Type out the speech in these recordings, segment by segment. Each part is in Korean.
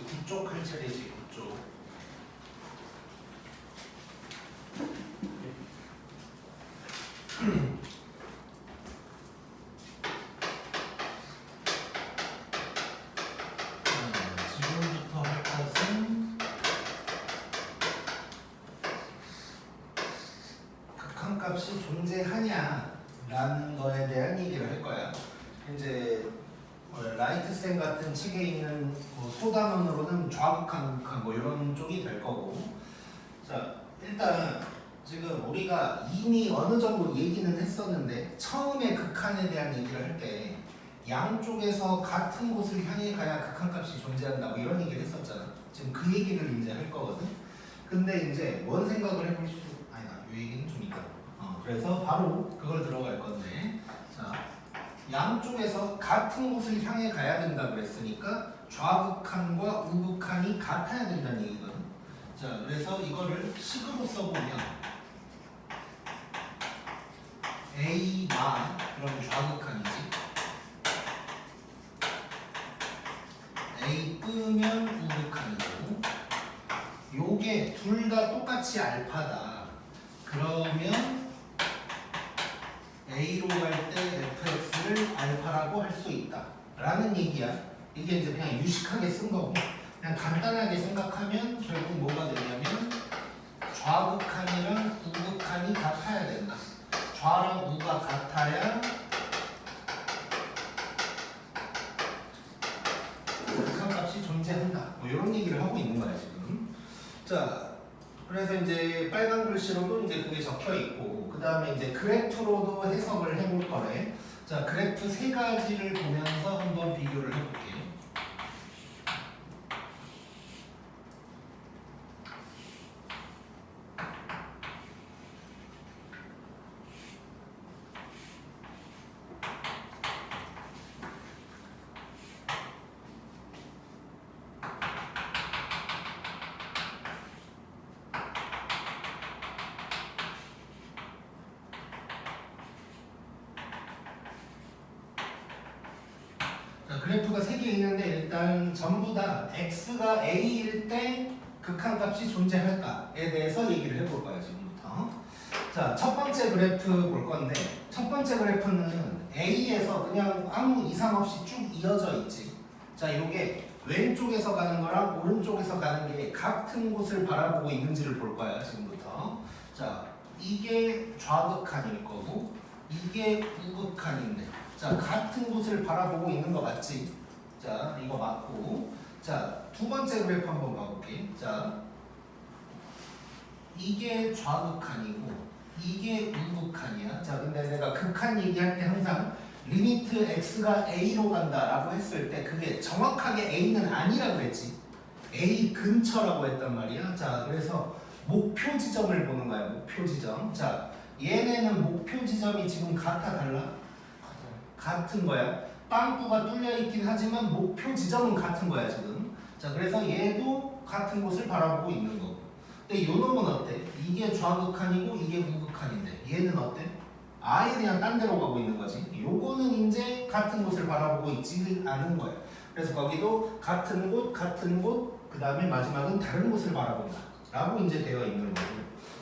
9쪽 할 차례지. 9쪽. 지금부터 할 것은 극한값이 존재하냐라는 거에 대한 얘기를 할 거야. 이제 라이트쌤 같은 책에 있는 소단원으로는 좌극한, 극한 뭐 이런 쪽이 될 거고. 자, 일단 지금 우리가 이미 어느 정도 얘기는 했었는데 처음에 극한에 대한 얘기를 할 때 양쪽에서 같은 곳을 향해 가야 극한값이 존재한다고 이런 얘기를 했었잖아. 지금 그 얘기를 이제 할 거거든. 근데 이제 뭔 생각을 해볼 수 아니다. 이 얘기는 좀 있다. 그래서 바로 그걸 들어갈 건데, 자, 양쪽에서 같은 곳을 향해 가야 된다 그랬으니까 좌극한과 우극한이 같아야 된다는 얘기거든. 자, 그래서 이거를 식으로 써보면 A마 그럼 좌극한이지. A 끄면 우극한이고, 요게 둘 다 똑같이 알파다. 그러면 A로 갈 때 fx를 알파라고 할 수 있다 라는 얘기야. 이게 이제 그냥 유식하게 쓴 거고, 그냥 간단하게 생각하면 결국 뭐가 되냐면 좌극한이랑 우극한이 같아야 된다. 좌랑 우가 같아야 극한값이 존재한다. 뭐 이런 얘기를 하고 있는 거야 지금. 자, 그래서 이제 빨간 글씨로도 이제 그게 적혀 있고, 그 다음에 이제 그래프로도 해석을 해볼 거래. 자, 그래프 세 가지를 보면서 한번 비교를 해볼게요. 그래프가 3개 있는데 일단 전부 다 x가 a일 때 극한값이 존재할까에 대해서 얘기를 해볼 거예요 지금부터. 자, 첫 번째 그래프 볼 건데, 첫 번째 그래프는 a에서 그냥 아무 이상 없이 쭉 이어져 있지. 자, 요게 왼쪽에서 가는 거랑 오른쪽에서 가는 게 같은 곳을 바라보고 있는지를 볼 거야 지금부터. 자, 이게 좌극한일 거고 이게 우극한인데, 자, 같은 곳을 바라보고 있는 거 맞지? 자, 이거 맞고. 자, 두 번째 그래프 한번 봐볼게. 자, 이게 좌극한이고 이게 우극한이야. 자, 근데 내가 극한 얘기할 때 항상 리미트 x가 a로 간다라고 했을 때 그게 정확하게 a는 아니라고 했지. a 근처라고 했단 말이야. 자, 그래서 목표 지점을 보는 거야. 목표 지점. 자, 얘네는 목표 지점이 지금 같아 달라? 같은 거야. 빵꾸가 뚫려 있긴 하지만 목표 지점은 같은 거야 지금. 자, 그래서 얘도 같은 곳을 바라보고 있는 거고. 근데 요 놈은 어때? 이게 좌극한이고 이게 우극한인데 얘는 어때? 아예 그냥 딴 데로 가고 있는 거지. 요거는 이제 같은 곳을 바라보고 있지 않은 거야. 그래서 거기도 같은 곳, 그 다음에 마지막은 다른 곳을 바라본다 라고 이제 되어 있는 거고.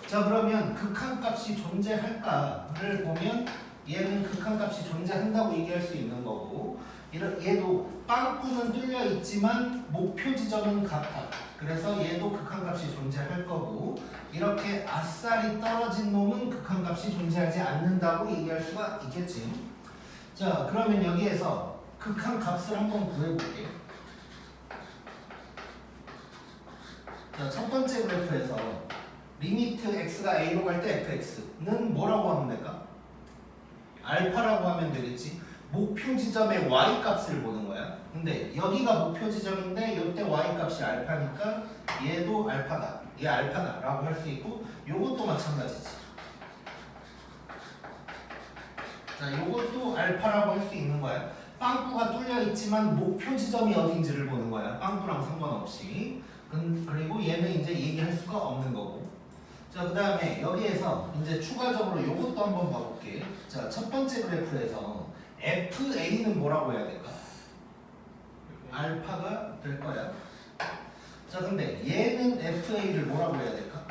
자, 그러면 극한값이 존재할까를 보면 얘는 극한값이 존재한다고 얘기할 수 있는 거고, 얘도 빵꾸는 뚫려 있지만 목표 지점은 같아. 그래서 얘도 극한값이 존재할 거고, 이렇게 아싸리 떨어진 놈은 극한값이 존재하지 않는다고 얘기할 수가 있겠지. 자, 그러면 여기에서 극한값을 한번 구해볼게요. 자, 첫 번째 그래프에서 리미트 x가 a로 갈 때 fx는 뭐라고 하면 될까? 알파라고 하면 되겠지. 목표 지점의 y 값을 보는 거야. 근데 여기가 목표 지점인데 이때 y 값이 알파니까 얘도 알파다. 얘 알파다 라고 할 수 있고, 요것도 마찬가지지. 자, 요것도 알파라고 할 수 있는 거야. 빵꾸가 뚫려 있지만 목표 지점이 어딘지를 보는 거야. 빵꾸랑 상관없이. 그리고 얘는 이제 얘기할 수가 없는 거고. 자, 그 다음에 여기에서 이제 추가적으로 요것도 한번 봐볼게. 자, 첫 번째 그래프에서 FA는 뭐라고 해야 될까? 알파가 될 거야. 자 근데 얘는 FA를 뭐라고 해야 될까?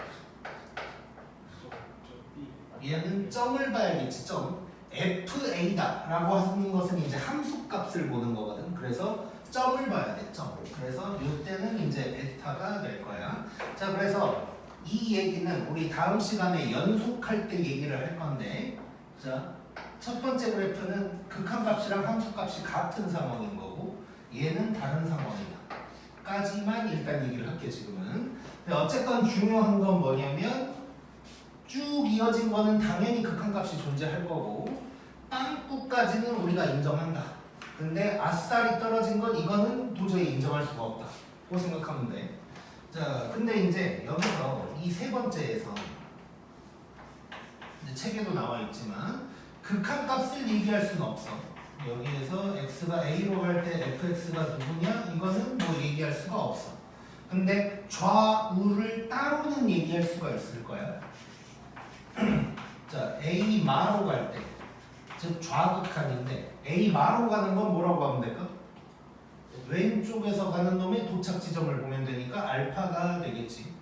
얘는 점을 봐야겠지. 점. FA다 라고 하는 것은 이제 함수값을 보는 거거든. 그래서 점을 봐야 돼. 점. 그래서 이때는 이제 베타가 될 거야. 자 그래서 이 얘기는 우리 다음 시간에 연속할 때 얘기를 할 건데, 자 첫 번째 그래프는 극한값이랑 함수값이 같은 상황인 거고 얘는 다른 상황이다 까지만 일단 얘기를 할게 지금은. 근데 어쨌건 중요한 건 뭐냐면 쭉 이어진 거는 당연히 극한값이 존재할 거고 빵꾸까지는 우리가 인정한다. 근데 아싸리 떨어진 건 이거는 도저히 인정할 수가 없다 고 생각하면 돼. 자 근데 이제 여기서 이 세 번째에서 이제 책에도 나와 있지만 극한값을 얘기할 수는 없어. 여기에서 x가 a로 갈 때 fx가 누구냐 이거는 뭐 얘기할 수가 없어. 근데 좌우를 따로는 얘기할 수가 있을 거야. 자 a 마로 갈 때, 즉 좌극한인데 a 마로 가는 건 뭐라고 하면 될까? 왼쪽에서 가는 놈의 도착 지점을 보면 되니까 알파가 되겠지.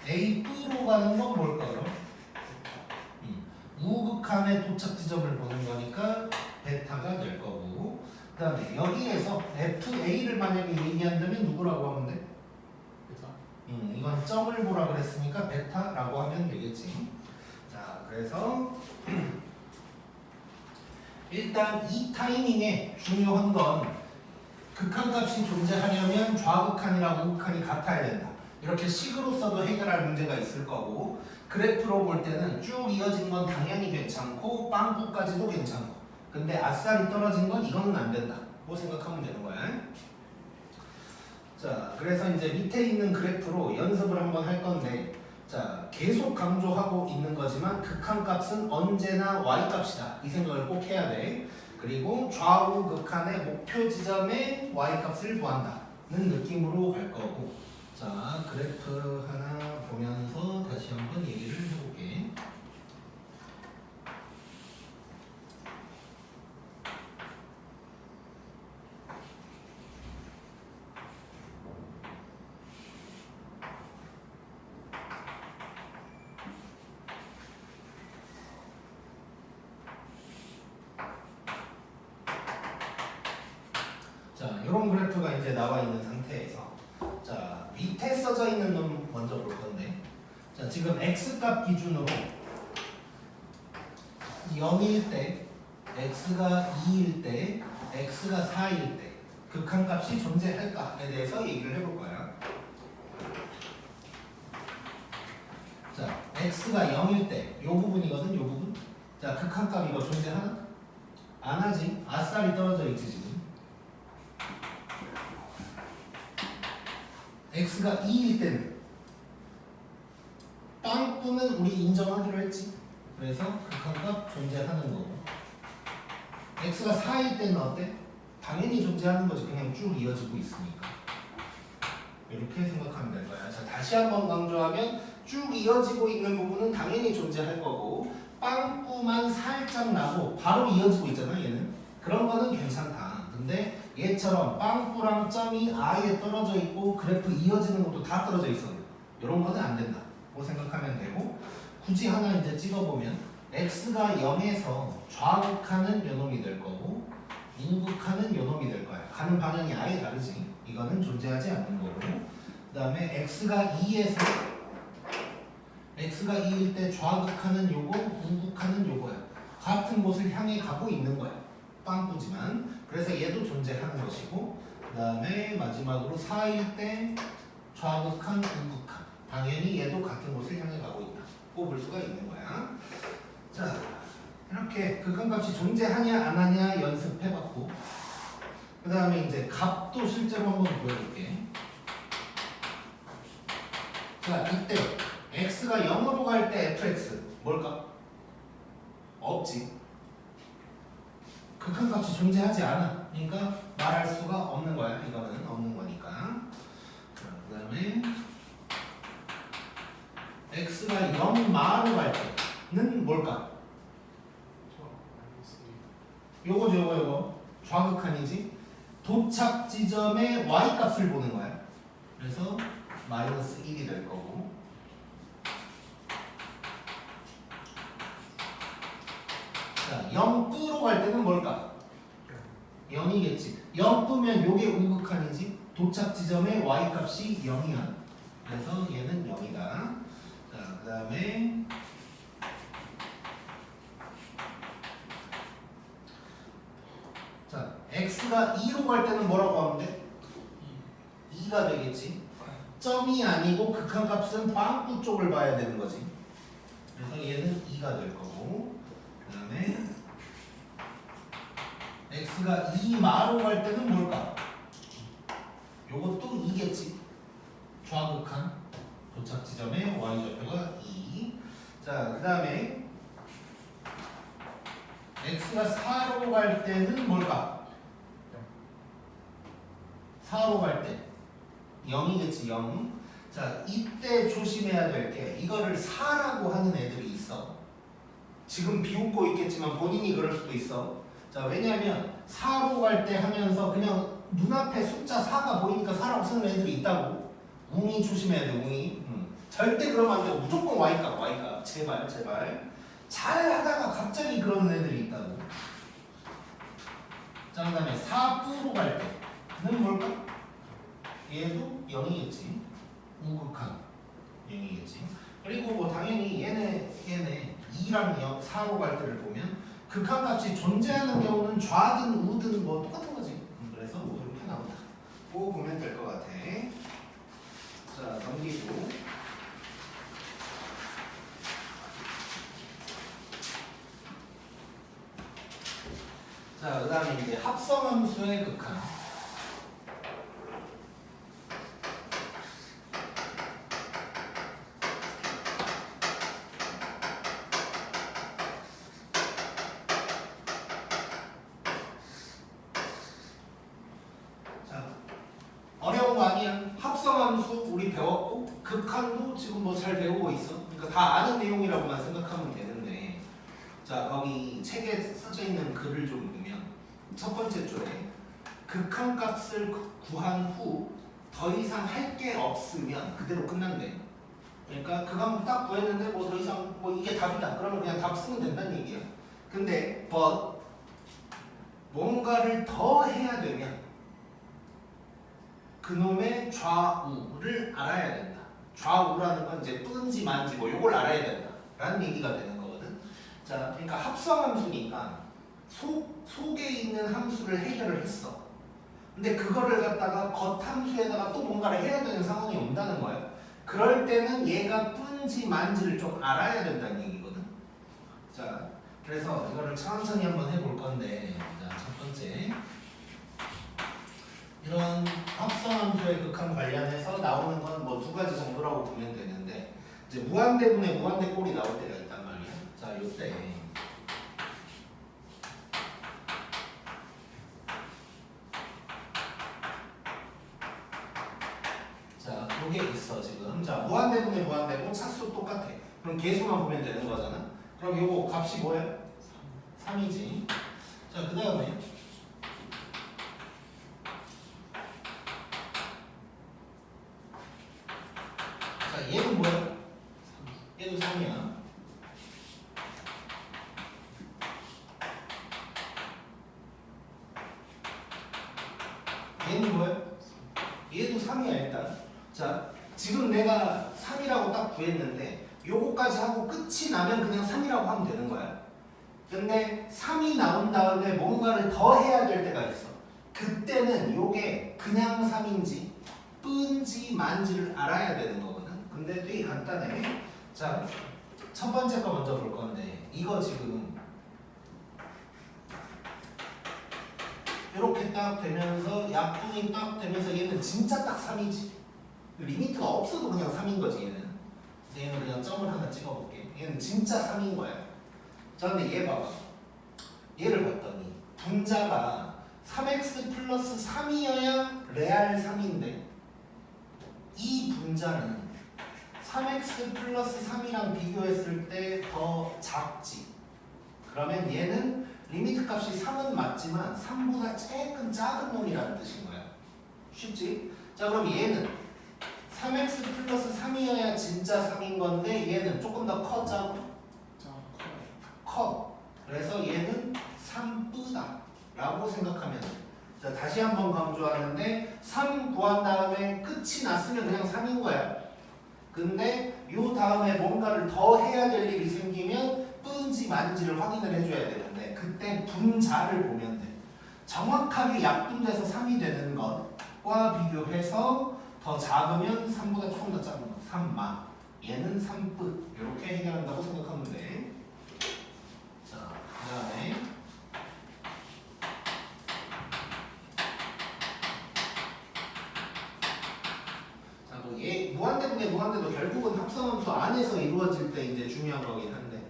a B로 가는 건 뭘까 그럼? 우극한의 도착 지점을 보는 거니까 베타가 될 거고, 그 다음에 여기에서 FA를 만약에 얘기한다면 누구라고 하면 돼? 베타. 이건 점을 보라 그랬으니까 베타라고 하면 되겠지. 자 그래서 일단 이 타이밍에 중요한 건 극한값이 존재하려면 좌극한이랑 우극한이 같아야 된다. 이렇게 식으로서도 해결할 문제가 있을 거고, 그래프로 볼 때는 쭉 이어진 건 당연히 괜찮고 빵꾸까지도 괜찮고, 근데 아싸리 떨어진 건 이거는 안 된다 고 생각하면 되는 거야. 자 그래서 이제 밑에 있는 그래프로 연습을 한번 할 건데, 자 계속 강조하고 있는 거지만 극한값은 언제나 y값이다 이 생각을 꼭 해야 돼. 그리고 좌우 극한의 목표 지점에 y값을 구한다는 느낌으로 갈 거고. 자 그래프 하나 보면서 다시 한번 얘기를 해볼게. 자 이런 그래프가 이제 나와 있는 상태에서, 자 밑에 써져 있는 놈 먼저 볼 건데, 자 지금 x값 기준으로 0일 때, x가 2일 때, x가 4일 때 극한값이 존재할까에 대해서 얘기를 해볼 거야. 자 x가 0일 때 이 부분이거든. 이 부분. 자 극한값 이거 존재하나? 안 하지. 아싸리 떨어져 있지 지금. x가 2일 때는 빵꾸는 우리 인정하기로 했지. 그래서 극한값 존재하는 거고, x가 4일 때는 어때? 당연히 존재하는 거지. 그냥 쭉 이어지고 있으니까. 이렇게 생각하면 될 거야. 자 다시 한번 강조하면 쭉 이어지고 있는 부분은 당연히 존재할 거고, 빵꾸만 살짝 나고 바로 이어지고 있잖아 얘는. 그런 거는 괜찮다. 근데 얘처럼 빵꾸랑 점이 아예 떨어져 있고 그래프 이어지는 것도 다 떨어져 있어. 이런 거는 안 된다 고 생각하면 되고, 굳이 하나 이제 찍어보면 x가 0에서 좌극하는 요놈이 될 거고 우극하는 요놈이 될 거야. 가는 방향이 아예 다르지. 이거는 존재하지 않는 거고, 그 다음에 x가 2에서, x가 2일 때 좌극하는 요거 우극하는 요거야. 같은 곳을 향해 가고 있는 거야. 빵꾸지만. 그래서 얘도 존재하는 것이고, 그 다음에 마지막으로 4일 때 좌극한 우극한, 당연히 얘도 같은 곳을 향해 가고 있다 고 볼 수가 있는 거야. 자 이렇게 극한값이 존재하냐 안 하냐 연습해봤고, 그 다음에 이제 값도 실제로 한번 보여볼게. 자 이때 x가 0으로 갈 때 fx 뭘까? 없지. 극한값이 존재하지 않아. 그러니까 말할 수가 없는 거야. 이거는 없는 거니까. 그 다음에 x가 0마로 갈 때는 뭘까? 요거 좌극한이지. 도착 지점의 y값을 보는 거야. 그래서 마이너스 1이 될 거고. 자, 0뿌로 갈 때는 뭘까? 0이겠지. 0뿌면 요게 우극한이지. 도착 지점의 y값이 0이야. 그래서 얘는 0이다. 자, 그 다음에 자, x가 2로 갈 때는 뭐라고 하면 돼? 2가 되겠지. 점이 아니고 극한값은 빵꾸 쪽을 봐야 되는 거지. 그래서 얘는 2가 될 거고. 그 다음에 x가 2마로 갈 때는 뭘까? 요것도 2겠지. 좌극한 도착 지점의 y좌표가 2. 자, 그 다음에 x가 4로 갈 때는 뭘까? 4로 갈 때 0이겠지. 0. 자, 이때 조심해야 될 게 이거를 4라고 하는 애들이 있어. 지금 비웃고 있겠지만 본인이 그럴 수도 있어. 자, 왜냐면 4로 갈 때 하면서 그냥 눈앞에 숫자 4가 보이니까 4라고 쓰는 애들이 있다고. 웅이 조심해야 돼. 웅이. 절대 그러면 안 되고 무조건 y값. 제발. 잘 하다가 갑자기 그러는 애들이 있다고. 자, 그 다음에 4뿌로 갈 때는 뭘까? 얘도 0이겠지. 우극한 0이겠지. 그리고 뭐 당연히 얘네 2랑 4로 갈 때를 보면 극한값이 존재하는 경우는 좌든 우든 뭐 똑같은 거지. 그래서 뭐 이렇게 나온다. 고 보면 될 것 같아. 자, 넘기고. 자, 그 다음에 이제 합성함수의 극한. 자, 어려운 거 아니야. 합성함수 우리 배웠고 극한도 지금 뭐 잘 배우고 있어. 그러니까 다 아는 내용이라고만 생각하면 되는데, 자, 거기 책에 써져 있는 글을 좀 보면 첫 번째 줄에 극한값을 구한 후 더 이상 할 게 없으면 그대로 끝난대. 그러니까 그 과목 딱 구했는데 뭐 더 이상 뭐 이게 답이다. 그러면 그냥 답 쓰면 된다는 얘기야. 근데 but 뭔가를 더 해야 되면 그놈의 좌우를 알아야 된다. 좌우라는 건 이제 뿌인지 만지 뭐 요걸 알아야 된다 라는 얘기가 되는 거거든. 자, 그러니까 합성함수니까 속에 있는 함수를 해결을 했어. 근데 그거를 갖다가 겉함수에다가 또 뭔가를 해야 되는 상황이 온다는 거야. 그럴 때는 얘가 뿌인지 만지를 좀 알아야 된다는 얘기거든. 자, 그래서 이거를 천천히 한번 해볼 건데, 자, 첫 번째 이런 합성함수의 극한 관련해서 나오는 건 뭐 두 가지 정도라고 보면 되는데, 이제 무한대분의 무한대꼴이 나올 때가 있단 말이야. 자, 요때 자, 요게 있어 지금. 자, 무한대분의 무한대꼴 차수 똑같아. 그럼 개수만 보면 되는 거잖아. 그럼 요거 값이 뭐야? 3이지. 자, 그 다음에 자, 얘는 뭐야? 얘도 3이야. 얘는 뭐야? 얘도 3이야 일단. 자, 지금 내가 3이라고 딱 구했는데 요거까지 하고 끝이 나면 그냥 3이라고 하면 되는 거야. 근데 3이 나온 다음에 뭔가를 더 해야 될 때가 있어. 그때는 요게 그냥 3인지 뿌인지 만지를 알아야 되는 거거든. 근데 되게 간단해. 자, 첫 번째 거 먼저 볼 건데, 이거 지금 이렇게 딱 되면서 약분이 딱 되면서 얘는 진짜 딱 3이지. 리미트가 없어도 그냥 3인 거지 얘는. 얘는 그냥 점을 하나 찍어볼게. 얘는 진짜 3인 거야. 자, 근데 얘 봐봐. 얘를 봤더니 분자가 3x 플러스 3이어야 레알 3인데 이 분자는 3x 플러스 3이랑 비교했을 때 더 작지. 그러면 얘는 리미트 값이 3은 맞지만 3보다 조금 작은 놈이라는 뜻인 거야. 쉽지? 자 그럼 얘는 3x 플러스 3이어야 진짜 3인 건데 얘는 조금 더 커 작아? 커. 그래서 얘는 3뿌다 라고 생각하면 돼. 자 다시 한번 강조하는데 3 구한 다음에 끝이 났으면 그냥 3인 거야. 근데 요 다음에 뭔가를 더 해야 될 일이 생기면 뿌인지 많은지를 확인을 해줘야 되는데 그때 분자를 보면 돼. 정확하게 약분돼서 3이 되는 것과 비교해서 더 작으면 3보다 조금 더 작은 거 3마 얘는 3뿌 이렇게 해결한다고 생각하면 돼. 자 그 다음에 무한대분의 무한대도 결국은 합성함수 안에서 이루어질 때 이제 중요한 거긴 한데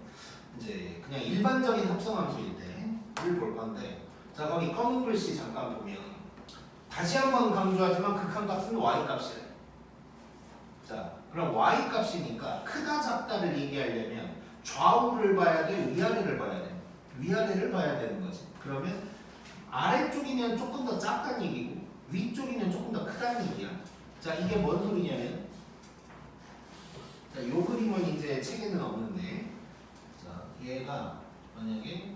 이제 그냥 일반적인 합성함수일 때를 볼 건데 자 거기 검은 글씨 잠깐 보면 다시 한번 강조하지만 극한값은 y값이래. 자 그럼 y값이니까 크다 작다를 얘기하려면 좌우를 봐야 돼 위아래를 봐야 돼? 위아래를 봐야 되는 거지. 그러면 아래쪽이면 조금 더 작다는 얘기고 위쪽이면 조금 더 크다는 얘기야. 자 이게 뭔 소리냐면 자, 요 그림은 이제 책에는 없는데 자, 얘가 만약에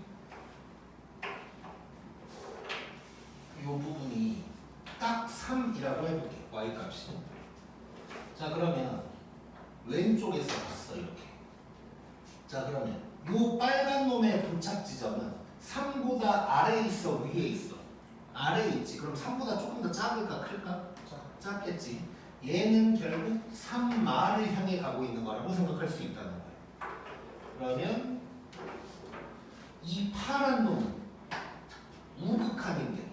요 부분이 딱 3이라고 해볼게 y값이. 자 그러면 왼쪽에서 봤어 이렇게. 자 그러면 요 빨간 놈의 도착 지점은 3보다 아래에 있어 위에 있어? 아래에 있지. 그럼 3보다 조금 더 작을까 클까? 작겠지. 얘는 결국 3마를 향해 가고 있는 거라고 생각할 수 있다는 거예요. 그러면 이 파란 놈은 우극한인데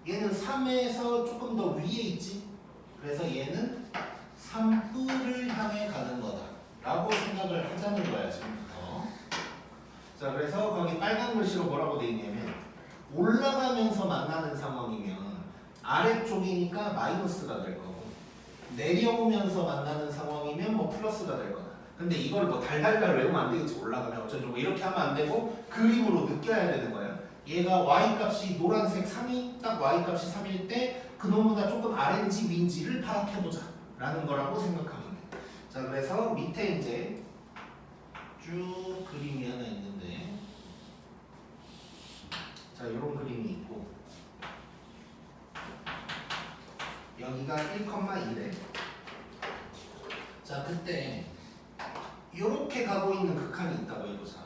얘는 3에서 조금 더 위에 있지. 그래서 얘는 3뿌를 향해 가는 거다 라고 생각을 하자는 거야 지금부터. 자 그래서 거기 빨간 글씨로 뭐라고 돼 있냐면 올라가면서 만나는 상황이면 아래쪽이니까 마이너스가 될 거고 내려오면서 만나는 상황이면 뭐 플러스가 될 거다. 근데 이걸 뭐 달달달 외우면 안 되겠지. 올라가면 어쩌고 이렇게 하면 안 되고 그림으로 느껴야 되는 거야. 얘가 y값이 노란색 3이 딱 y값이 3일 때 그놈보다 조금 아래인지 위인지를 파악해보자 라는 거라고 생각하면 돼. 자 그래서 밑에 이제 쭉 그림이 하나 있는데 자 이런 그림이 있고 여기가 1,1에 자 그때 이렇게 가고 있는 극한이 있다고 해보자.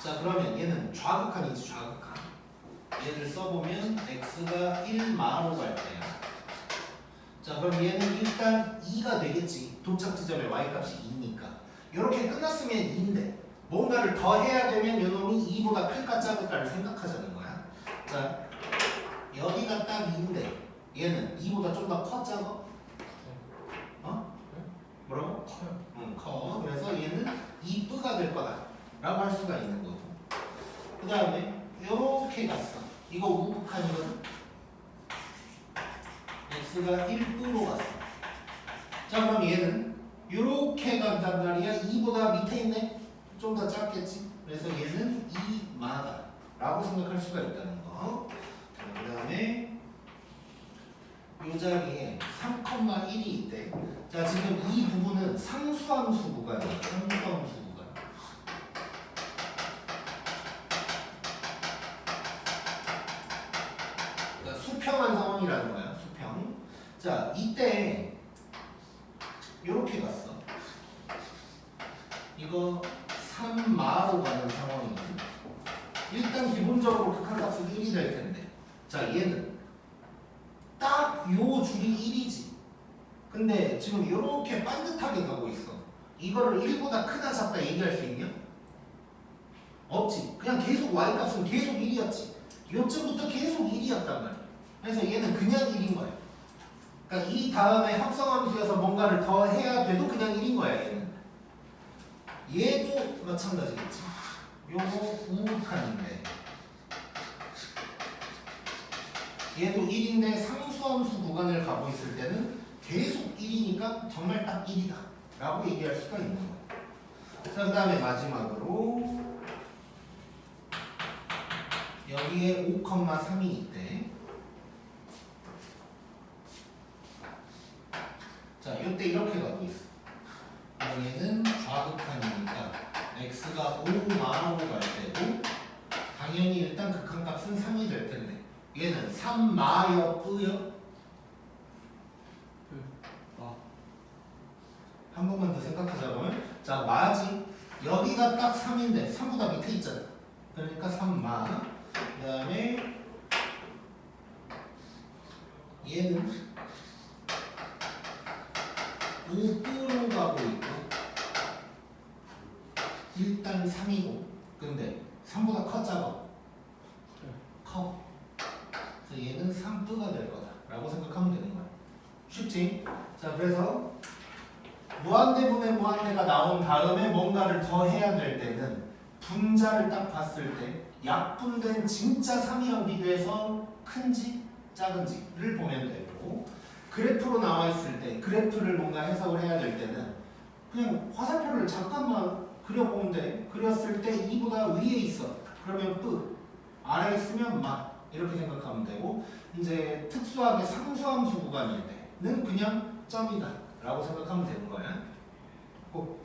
자 그러면 얘는 좌극한이지 좌극한. 얘를 써보면 x가 1마로 갈 때야. 자 그럼 얘는 일단 2가 되겠지. 도착 지점에 y값이 2니까. 이렇게 끝났으면 2인데 뭔가를 더 해야 되면 이놈이 2보다 클까 작을까를 생각하자는 거야. 자 여기가 딱 2인데 얘는 2보다 좀 더 커 작아? 어? 뭐라고? 커요. 응, 커. 그래서 얘는 2뿌가 될 거다 라고 할 수가 있는 거고. 그 다음에 요렇게 갔어. 이거 우극한이거든? x가 1뿌로 갔어. 자 그럼 얘는 요렇게 간단 말이야. 2보다 밑에 있네? 좀 더 작겠지? 그래서 얘는 2마다 라고 생각할 수가 있다는 거. 그 다음에 이 자리에 3,1이 있대. 자 지금 이 부분은 상수함수 구간이야. 상수함수 구간. 그러니까 수평한 상황이라는 거야. 수평. 자 이때 요렇게 갔어. 이거 3마로 가는 상황이거든. 일단 기본적으로 극한값은 1이 될 텐데 자 얘는 딱 요 줄이 1이지. 근데 지금 이렇게 반듯하게 가고 있어. 이거를 1보다 크다 작다 얘기할 수 있냐? 없지. 그냥 계속 y값은 계속 1이었지. 요쯤부터 계속 1이었단 말이야. 그래서 얘는 그냥 1인 거야. 그러니까 이 다음에 합성함수에서 뭔가를 더 해야 돼도 그냥 1인 거야 얘는. 얘도 마찬가지겠지. 요거 우극한인데 얘도 1인데 상수함수 구간을 가고 있을 때는 계속 1이니까 정말 딱 1이다 라고 얘기할 수가 있는 거야. 자 그 다음에 마지막으로 여기에 5,3이 있대. 자, 이때 이렇게 가고 있어. 여기는 좌극한이니까 x가 5마로 갈 때고 당연히 일단 극한값은 3이 될 텐데 얘는 3마여 뿌여? 한 번만 더 생각하자면 자 마지 여기가 딱 3인데 3보다 밑에 있잖아. 그러니까 3마 그 다음에 얘는 5뿌로 가고 있고 일단 3이고 근데 3보다 커 작아? 커. 그래서 얘는 3뿌가 될 거다 라고 생각하면 되는 거야. 쉽지? 자 그래서 무한대분의 무한대가 나온 다음에 뭔가를 더 해야 될 때는 분자를 딱 봤을 때 약분된 진짜 3이랑 비교해서 큰지 작은지를 보면 되고 그래프로 나와 있을 때 그래프를 뭔가 해석을 해야 될 때는 그냥 화살표를 잠깐만 그려보면 돼. 그렸을 때 2보다 위에 있어. 그러면 뿌 아래에 있으면 마 이렇게 생각하면 되고 이제 특수하게 상수함수 구간일 때는 그냥 점이다 라고 생각하면 되는 거야. 꼭.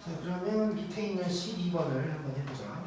자 그러면 밑에 있는 12번을 한번 해보자.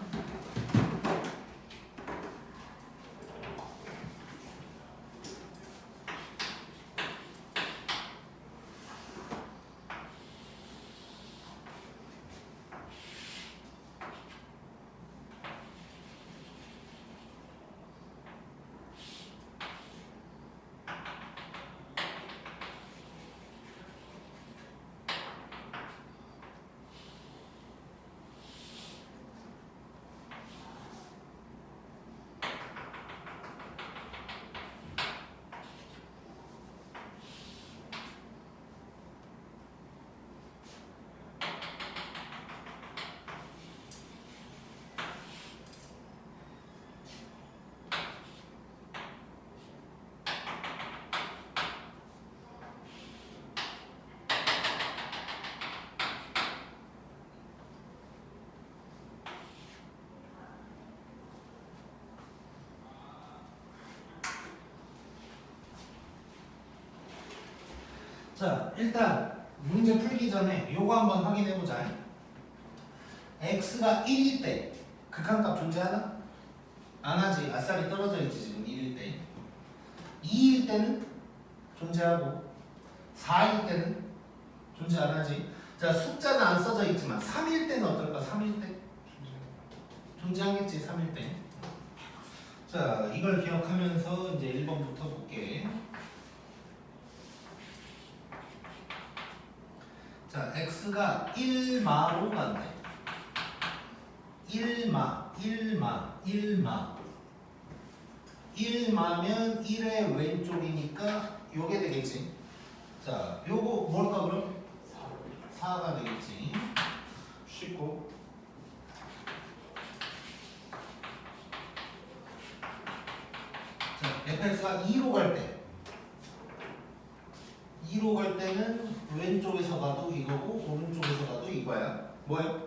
자 일단 문제 풀기 전에 요거 한번 확인해보자. x가 1일 때 극한값 존재하나? 안 하지. 아싸리 떨어져 있지 지금 1일 때. 2일 때는 존재하고 4일 때는 존재 안 하지. 자 숫자는 안 써져 있지만 3일 때는 어떨까? 3일 때? 존재하겠지 3일 때. 자 이걸 기억하면서 이제 1번부터 볼게. 자, x가 1마로 간대. 1마. 1마면 1의 왼쪽이니까 요게 되겠지. 자, 요거 뭘까 그럼? 4가 되겠지. 쉽고. 자, fx가 2로 갈 때. 2로 갈 때는 왼쪽에서 가도 이거고 오른쪽에서 가도 이거야. 뭐야?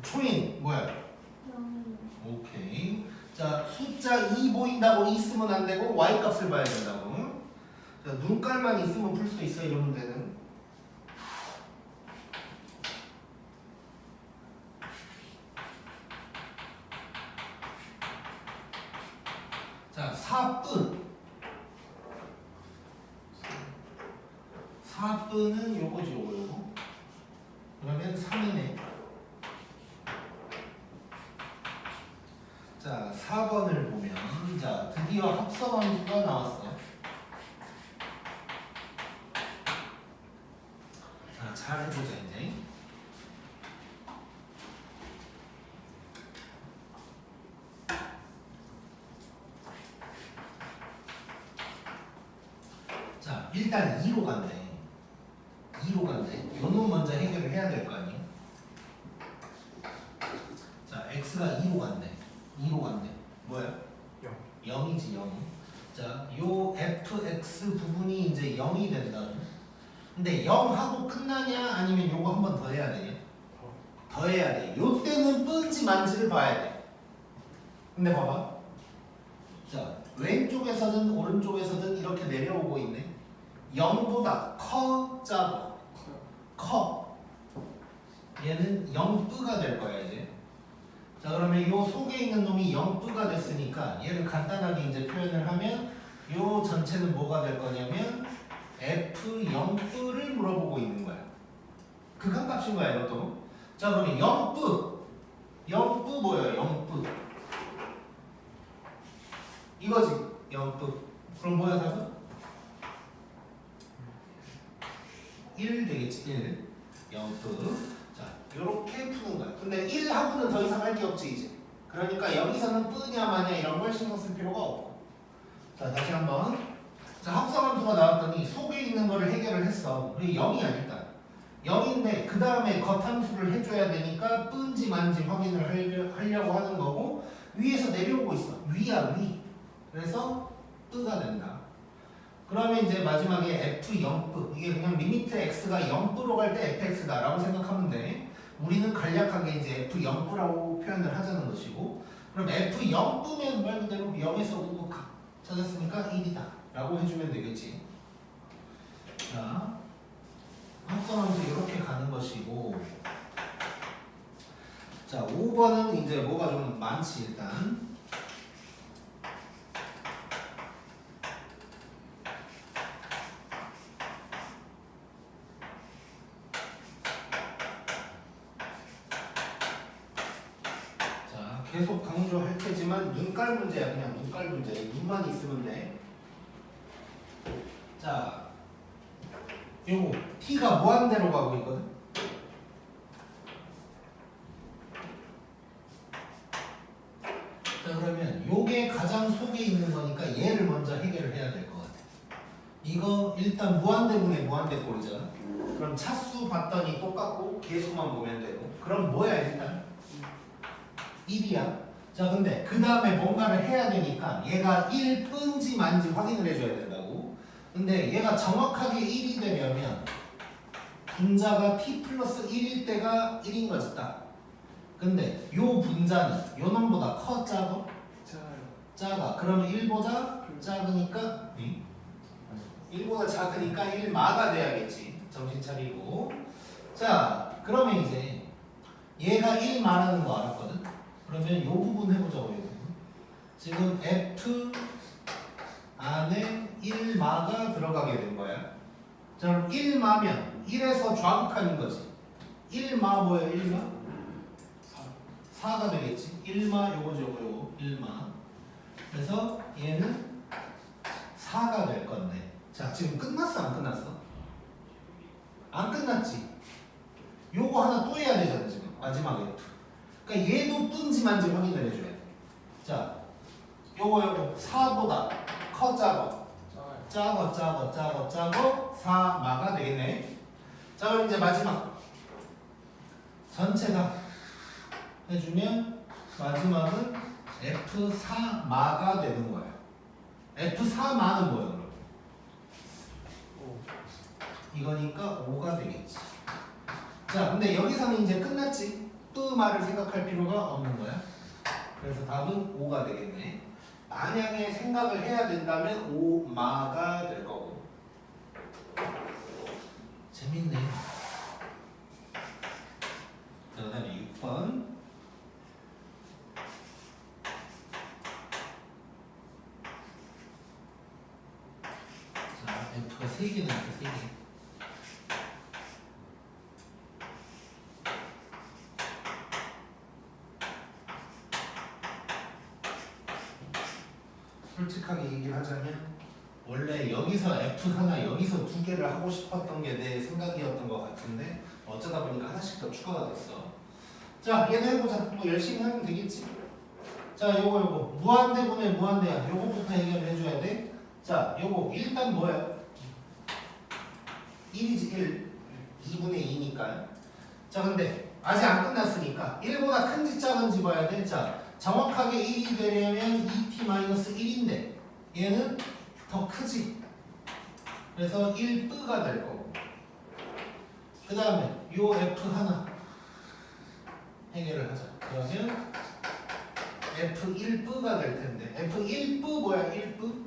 초인 뭐야? 오케이. 자 숫자 2 보인다고 2 쓰면 안 되고 y 값을 봐야 된다고. 자 눈깔만 있으면 풀 수 있어 이런 문제는. 자 4분 4분은 요거지 요거. 그러면 3이네. 4번을 보면 자 드디어 합성함수가 나왔어. 자, 잘 해보자 이제. 자 일단 2로 간대. 2로 간대. 요놈 먼저 해결을 해야 될 거 아니에요? 자 x가 2로 간대. 2로 간대. 뭐야? 0이지 0. 자, 요 fx 부분이 이제 0이 된다. 근데 0하고 끝나냐 아니면 요거 한 번 더 해야 되냐? 더 해야 돼. 요 때는 뻔지 만지를 봐야 돼. 근데 봐봐. 자, 왼쪽에서든 오른쪽에서든 이렇게 내려오고 있네. 0보다 커 작아. 커. 얘는 0뿌가 될 거야 이제. 자 그러면 요 속에 있는 놈이 0뿌가 됐으니까 얘를 간단하게 이제 표현을 하면 요 전체는 뭐가 될 거냐면 f0뿌를 물어보고 있는 거야. 극한값인 거야 이것도. 자 그러면 0뿌 0뿌 뭐예요? 0뿌 이거지 0뿌. 그럼 뭐야 답은? 1 되겠지 1 0뿌. 자, 요렇게 푸는 거야. 근데 1하고는 더 이상 할 게 없지 이제. 그러니까 여기서는 뿌냐 마냐 이런 걸 신경 쓸 필요가 없고. 자, 다시 한번. 자, 합성함수가 나왔더니 속에 있는 거를 해결을 했어. 우리 0이야 일단. 0인데 그 다음에 겉함수를 해줘야 되니까 뿌인지 만지 확인을 하려고 하는 거고 위에서 내려오고 있어. 위야 위. 그래서 뿌가 된다. 그러면 이제 마지막에 f0뿌 이게 그냥 리미트 x가 0뿌로 갈 때 fx다 라고 생각하면 돼. 우리는 간략하게 이제 f0뿌라고 표현을 하자는 것이고 그럼 f0뿌면 말 그대로 0에서 5 찾았으니까 1이다 라고 해주면 되겠지. 자 합성함수 이렇게 가는 것이고 자 5번은 이제 뭐가 좀 많지 일단. 계속 강조할 테지만 눈깔 문제야. 그냥 눈깔 문제. 눈만 있으면 돼. 자, 요거 t가 무한대로 가고 있거든. 자, 그러면 요게 가장 속에 있는 거니까 얘를 먼저 해결을 해야 될 것 같아. 이거 일단 무한대분의 무한대꼴이잖아. 그럼 차수 봤더니 똑같고 개수만 보면 되고. 그럼 뭐야 일단? 1이야. 자 근데 그 다음에 뭔가를 해야 되니까 얘가 1쁜지 만지 확인을 해줘야 된다고. 근데 얘가 정확하게 1이 되려면 분자가 t 플러스 1일 때가 1인 거지 딱. 근데 요 분자는 요 놈보다 커 작아? 작아. 그러면 1보다 작으니까 1보다 작으니까 1마가 돼야겠지. 정신 차리고. 자 그러면 이제 얘가 1 말하는 거 알았거든? 그러면 이 부분 해보자고. 이 부분. 지금 F 안에 1마가 들어가게 된 거야. 자 그럼 1마면 1에서 좌극한인 거지. 1마 뭐야 1마? 4가 되겠지. 1마 요거죠 요거 1마. 그래서 얘는 4가 될 건데 자 지금 끝났어 안 끝났어? 안 끝났지. 요거 하나 또 해야 되잖아 지금 마지막에. 그러니까 얘도 쁜지 만지 확인을 해줘야 돼. 자, 요거 4보다 커 작어. 작어 4마가 되겠네. 자 그럼 이제 마지막 전체 다 해주면 마지막은 F4마가 되는 거야. F4마는 뭐야 그럼? 이거니까 5가 되겠지. 자 근데 여기서는 이제 끝났지. 또 말을 생각할 필요가 없는 거야. 그래서 답은 5가 되겠네. 만약에 생각을 해야 된다면 5마가 될 거고. 재밌네. 자, 그 다음에 6번. 자, F가 3개 나왔어, 3개. 솔직하게 얘기를 하자면 원래 여기서 F 하나 여기서 두 개를 하고 싶었던 게 내 생각이었던 것 같은데 어쩌다 보니까 하나씩 더 추가가 됐어. 자 얘도 해보자. 뭐 열심히 하면 되겠지. 자 요거 무한대분의 무한대야. 요거부터 해결을 해줘야 돼. 자 요거 일단 뭐야? 1이지 1. 2분의 2니까. 자 근데 아직 안 끝났으니까 1보다 큰지 작은지 봐야 돼. 자 정확하게 1이 되려면 2t-1인데 얘는 더 크지. 그래서 1뿌가 될 거고. 그 다음에 요 f 하나 해결을 하자. 그러면 f1뿌가 될 텐데 f1뿌 뭐야? 1뿌?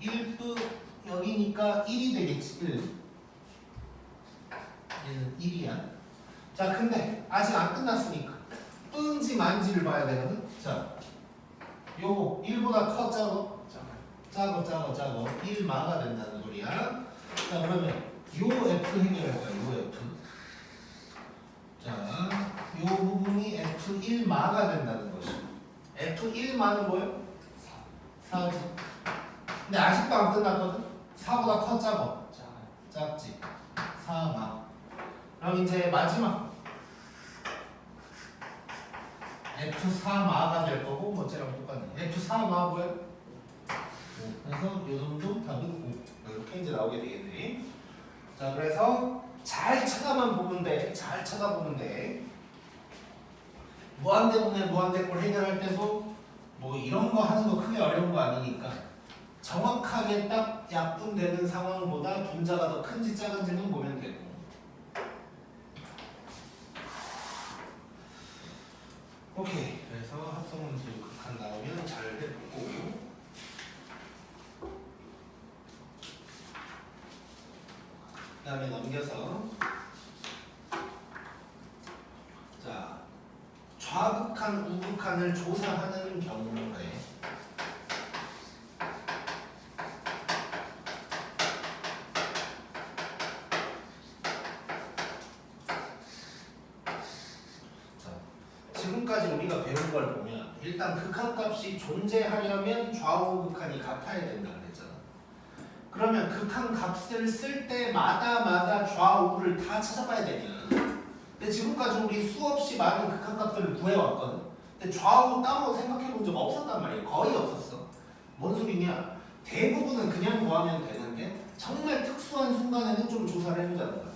1뿌 여기니까 1이 되겠지. 1. 얘는 1이야. 자 근데 아직 안 끝났으니까 뿌인지 만지를 봐야 되거든. 자 요거 1보다 커 작어? 작어 1마가 된다는 소리야. 자 그러면 요 f 해결할 거야. 요 f. 자 요 부분이 f1마가 된다는 것이. f1마는 뭐예요? 4지. 근데 아직도 안 끝났거든. 4보다 커 작어? 작지. 4마. 그럼 이제 마지막 F4마가 될 거고 뭐 쟤랑 똑같네. F4마 뭐야? 그래서 요 정도 답은 5. 이렇게 이제 나오게 되겠네. 자 그래서 잘 쳐다만 보면 돼. 잘 쳐다보면 돼. 무한대분의 무한대꼴 해결할 때도 뭐 이런 거 하는 거 크게 어려운 거 아니니까 정확하게 딱 약분되는 상황보다 분자가 더 큰지 작은지는 보면 되고. 오케이. 그래서 합성분수 극한 나오면 잘 해보고. 그 다음에 넘겨서 자 좌극한 우극한을 조사하는 경우에 지금까지 우리가 배운 걸 보면 일단 극한값이 존재하려면 좌우 극한이 같아야 된다 그랬잖아. 그러면 극한값을 쓸 때마다 좌우를 다 찾아봐야 되냐. 근데 지금까지 우리 수없이 많은 극한값들을 구해왔거든. 근데 좌우 따로 생각해 본 적 없었단 말이에요. 거의 없었어. 뭔 소리냐. 대부분은 그냥 구하면 되는데 정말 특수한 순간에는 좀 조사를 해보자는 거야.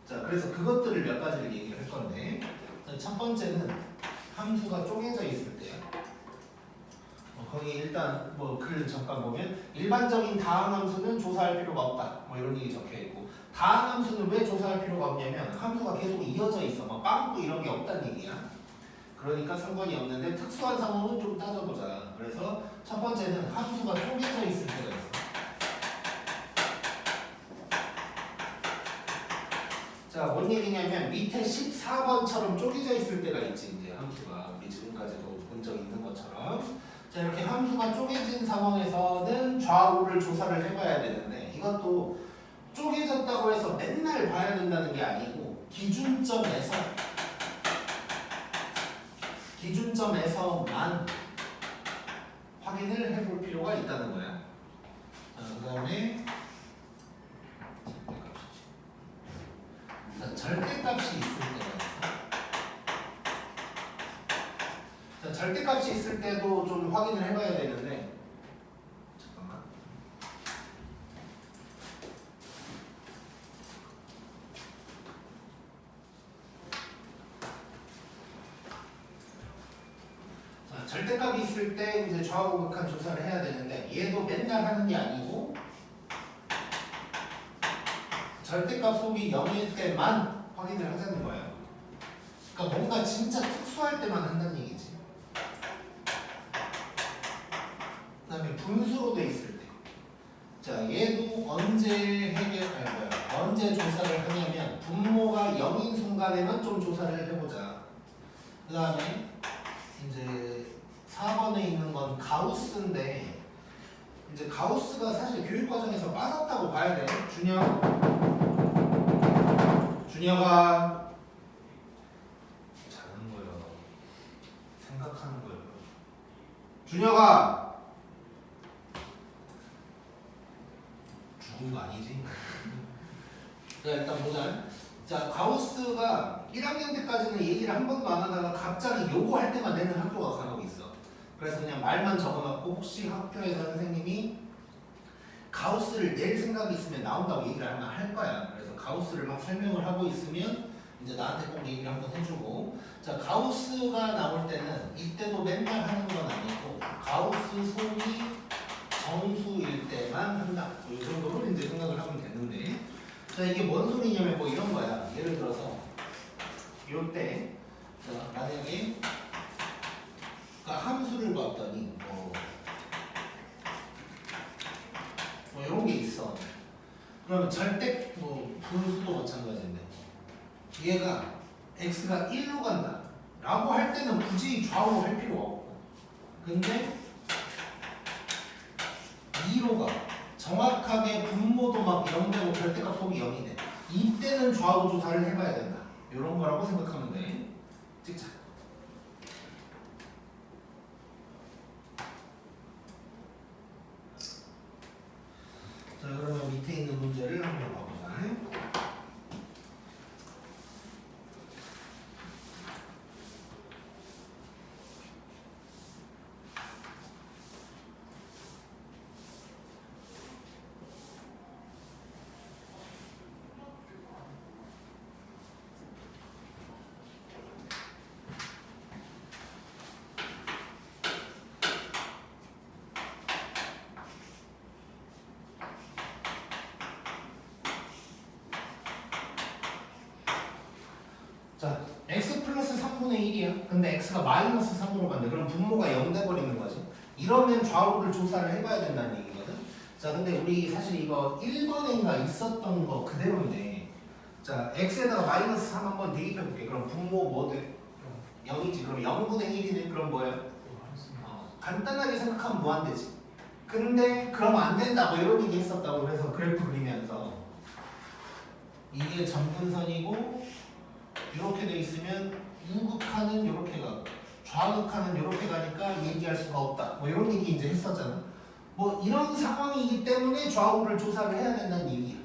자 그래서 그것들을 몇 가지를 얘기를 할 건데 첫 번째는 함수가 쪼개져 있을 때야. 거기 일단 뭐 글 잠깐 보면 일반적인 다항함수는 조사할 필요가 없다. 뭐 이런 얘기 적혀 있고 다항함수는 왜 조사할 필요가 없냐면 함수가 계속 이어져 있어. 막 빵꾸 이런 게 없다는 얘기야. 그러니까 상관이 없는데 특수한 상황은 좀 따져보자. 그래서 첫 번째는 함수가 쪼개져 있을 때가 있어. 자, 뭔 얘기냐면 밑에 14번처럼 쪼개져 있을 때가 있지. 이제 함수가 우리 지금까지도 본 적 있는 것처럼. 자, 이렇게 함수가 쪼개진 상황에서는 좌우를 조사를 해봐야 되는데 이것도 쪼개졌다고 해서 맨날 봐야 된다는 게 아니고 기준점에서만 확인을 해볼 필요가 있다는 거야. 그 다음에 절대값이 있을 때가 있어. 자, 절대값이 있을 때도 좀 확인을 해봐야 되는데 잠깐만. 자, 절대값이 있을 때 이제 좌우 극한 조사를 해야 되는데 얘도 맨날 하는 게 아니고 절대값 속이 0일 때만 확인을 하자는 거예요. 그러니까 뭔가 진짜 특수할 때만 한다는 얘기지. 그 다음에 분수로 돼 있을 때. 자, 얘도 언제 언제 조사를 하냐면 분모가 0인 순간에만 좀 조사를 해보자. 그 다음에 이제 4번에 있는 건 가우스인데 이제 가우스가 사실 교육과정에서 빠졌다고 봐야 돼. 준혁아 자는 거야. 생각하는 거야. 준혁아 죽은 거 아니지? 자 일단 보자. 자 가우스가 1학년 때까지는 얘기를 한 번도 안 하다가 갑자기 요구할 때만 내는 학교가 간혹 있어. 그래서 그냥 말만 적어놨고 혹시 학교에서 선생님이 가우스를 낼 생각이 있으면 나온다고 얘기를 하면 할 거야. 그래서 가우스를 막 설명을 하고 있으면 이제 나한테 꼭 얘기를 한번 해주고. 자 가우스가 나올 때는 이때도 맨날 하는 건 아니고 가우스 소리 정수일 때만 한다. 이 정도로 이제 생각을 하면 되는데. 자 이게 뭔 소리냐면 뭐 이런 거야. 예를 들어서 요때 자 만약에 함수를 봤더니 뭐 이런 게 있어. 그러면 절대 뭐 분수도 마찬가지인데 얘가 x가 1로 간다 라고 할 때는 굳이 좌우로 할 필요가 없고, 근데 2로 가 정확하게 분모도 막 0되고 절대값 속이 0이 돼. 이때는 좌우 조사를 해봐야 된다. 이런 거라고 생각하면 돼. 찍자. 자 그러면 밑에 있는 문제를 한번 봐보자. 자, x 플러스 3분의 1이야. 근데 x가 마이너스 3으로 간대. 그럼 분모가 0 돼버리는 거지. 이러면 좌우를 조사를 해봐야 된다는 얘기거든. 자, 근데 우리 사실 이거 1번인가 있었던 거 그대로인데, 자, x에다가 마이너스 3 한번 대입해볼게. 그럼 분모 뭐 돼? 0이지. 그럼 0분의 1이네. 그럼 뭐야? 간단하게 생각하면 무한대지. 근데 그럼 안 된다. 뭐 이런 얘기 했었다고. 그래서 그래프 그리면서 이게 점근선이고 이렇게 돼 있으면 우극하는 이렇게 가고 좌극하는 이렇게 가니까 얘기할 수가 없다. 뭐 이런 얘기 이제 했었잖아. 뭐 이런 상황이기 때문에 좌우를 조사를 해야 된다는 얘기야.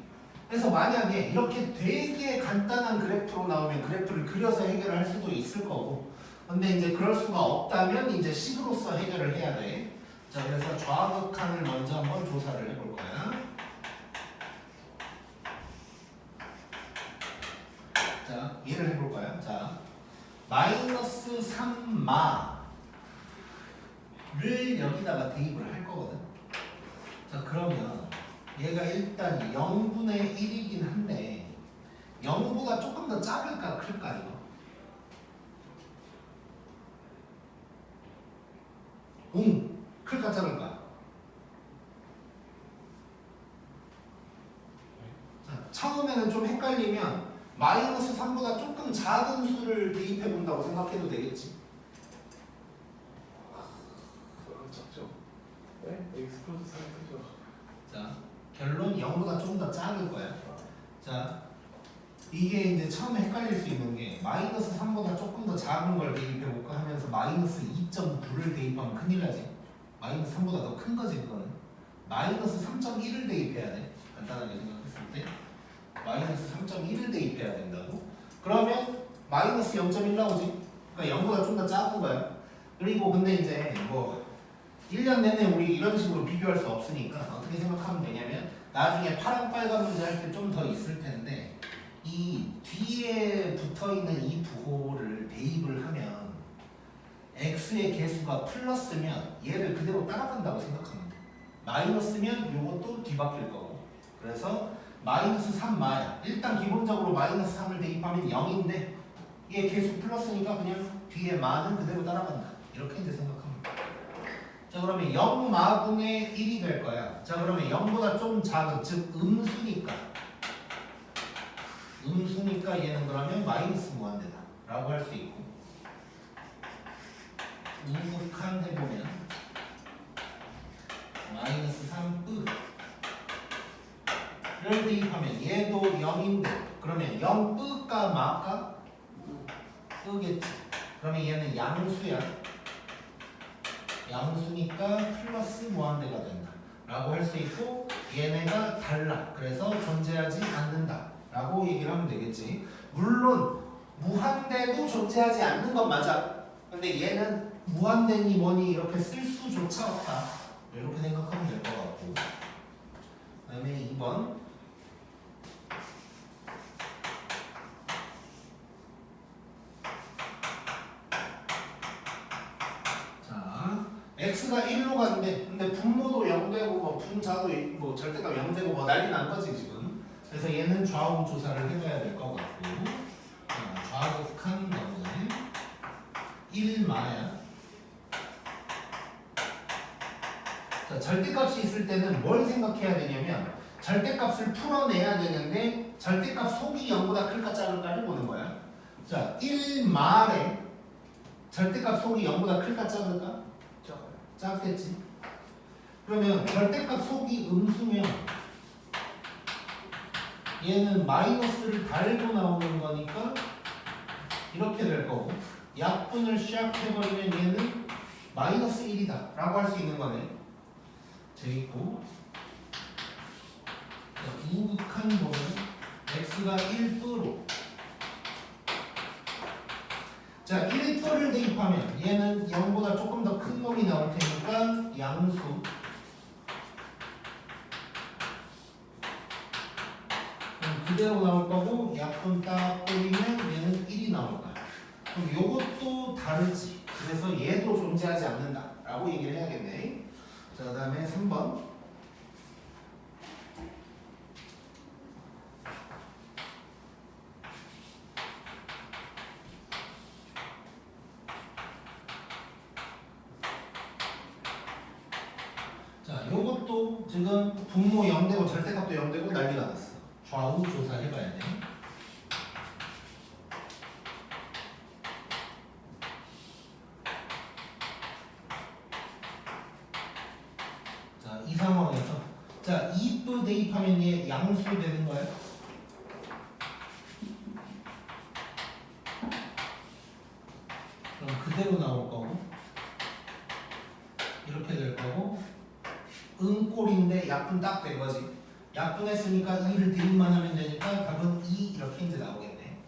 그래서 만약에 이렇게 되게 간단한 그래프로 나오면 그래프를 그려서 해결을 할 수도 있을 거고, 근데 이제 그럴 수가 없다면 이제 식으로서 해결을 해야 돼. 자 그래서 좌극한을 먼저 한번 조사를 해볼 거야. 자, 얘를 해볼 거야. 자, 마이너스 3마를 여기다가 대입을 할 거거든. 자, 그러면 얘가 일단 0분의 1이긴 한데 0보다 조금 더 작을까 클까 이거? 클까 작을까? 자, 처음에는 좀 헷갈리면 마이너스 3보다 조금 작은 수를 대입해 본다고 생각해도 되겠지. 작죠? 네? x 플러스 3 크죠? 자, 결론 0보다 좀 더 작을 거야. 자, 이게 이제 처음에 헷갈릴 수 있는 게 마이너스 3보다 조금 더 작은 걸 대입해 볼까 하면서 마이너스 2.9를 대입하면 큰일 나지. 마이너스 3보다 더 큰 거지 그거는. 마이너스 3.1을 대입해야 돼. 간단하게 생각했을 때. 마이너스 3.1을 대입해야 된다고? 그러면 마이너스 0.1 나오지? 그러니까 0보다 좀 더 작은 거야. 그리고 근데 이제 뭐 1년 내내 우리 이런 식으로 비교할 수 없으니까 어떻게 생각하면 되냐면 나중에 파랑 빨간 문제 할 때 좀 더 있을 텐데 이 뒤에 붙어있는 이 부호를 대입을 하면 x의 개수가 플러스면 얘를 그대로 따라간다고 생각하면 돼. 마이너스면 이것도 뒤바뀔 거고. 그래서 마이너스 3마야. 일단 기본적으로 마이너스 3을 대입하면 0인데 얘 개수 플러스니까 그냥 뒤에 마는 그대로 따라간다. 이렇게 이제 생각하면 돼. 자 그러면 0마분의 1이 될 거야. 자 그러면 0보다 좀 작은, 즉 음수니까 얘는 그러면 마이너스 무한대다 라고 할 수 있고, 우극한 해보면 마이너스 3뿌 를 대입하면 얘도 0인데 그러면 0뿌가 마까? 뿌겠지. 그러면 얘는 양수야. 양수니까 플러스 무한대가 된다 라고 할 수 있고 얘네가 달라 그래서 존재하지 않는다 라고 얘기를 하면 되겠지. 물론 무한대도 존재하지 않는 건 맞아. 근데 얘는 무한대니 뭐니 이렇게 쓸 수조차 없다 이렇게 생각하면 될 것 같고, 그 다음에 2번 x가 1로 가는데 근데 분모도 0되고 뭐 분자도 뭐 절대값 0되고 뭐 난리 난 거지 지금. 그래서 얘는 좌우 조사를 해봐야 될 것 같고, 자, 좌극한 거는 1마야. 자, 절대값이 있을 때는 뭘 생각해야 되냐면 절대값을 풀어내야 되는데 절대값 속이 0보다 클까 작을까를 보는 거야. 자, 1말에 절대값 속이 0보다 클까 작을까? 작겠지. 그러면 절대값 속이 음수면 얘는 마이너스를 달고 나오는 거니까 이렇게 될 거고, 약분을 시작해버리면 얘는 마이너스 1이다 라고 할 수 있는 거네. 재밌고, 우극한 거는 x가 1도로, 자 1도를 대입하면 얘는 0보다 조금 더 큰 놈이 나올 테니까 양수, 그대로 나올 거고, 약분 딱 때리면 얘는 1이 나올 거야. 그럼 요것도 다르지. 그래서 얘도 존재하지 않는다 라고 얘기를 해야겠네. 자, 그 다음에 3번. 자, 요것도 지금 분모 0되고 절대값도 0되고 난리가 났어. 좌우 조사해봐야 돼. 자, 이 상황에서 자 2부 대입하면 얘 양수 되는 거야. 그럼 그대로 나올 거고 이렇게 될 거고, 응꼴인데 약분 딱 된 거지. 약분했으니까 2를 대입만 하면 되니까 답은 2 이렇게 이제 나오겠네.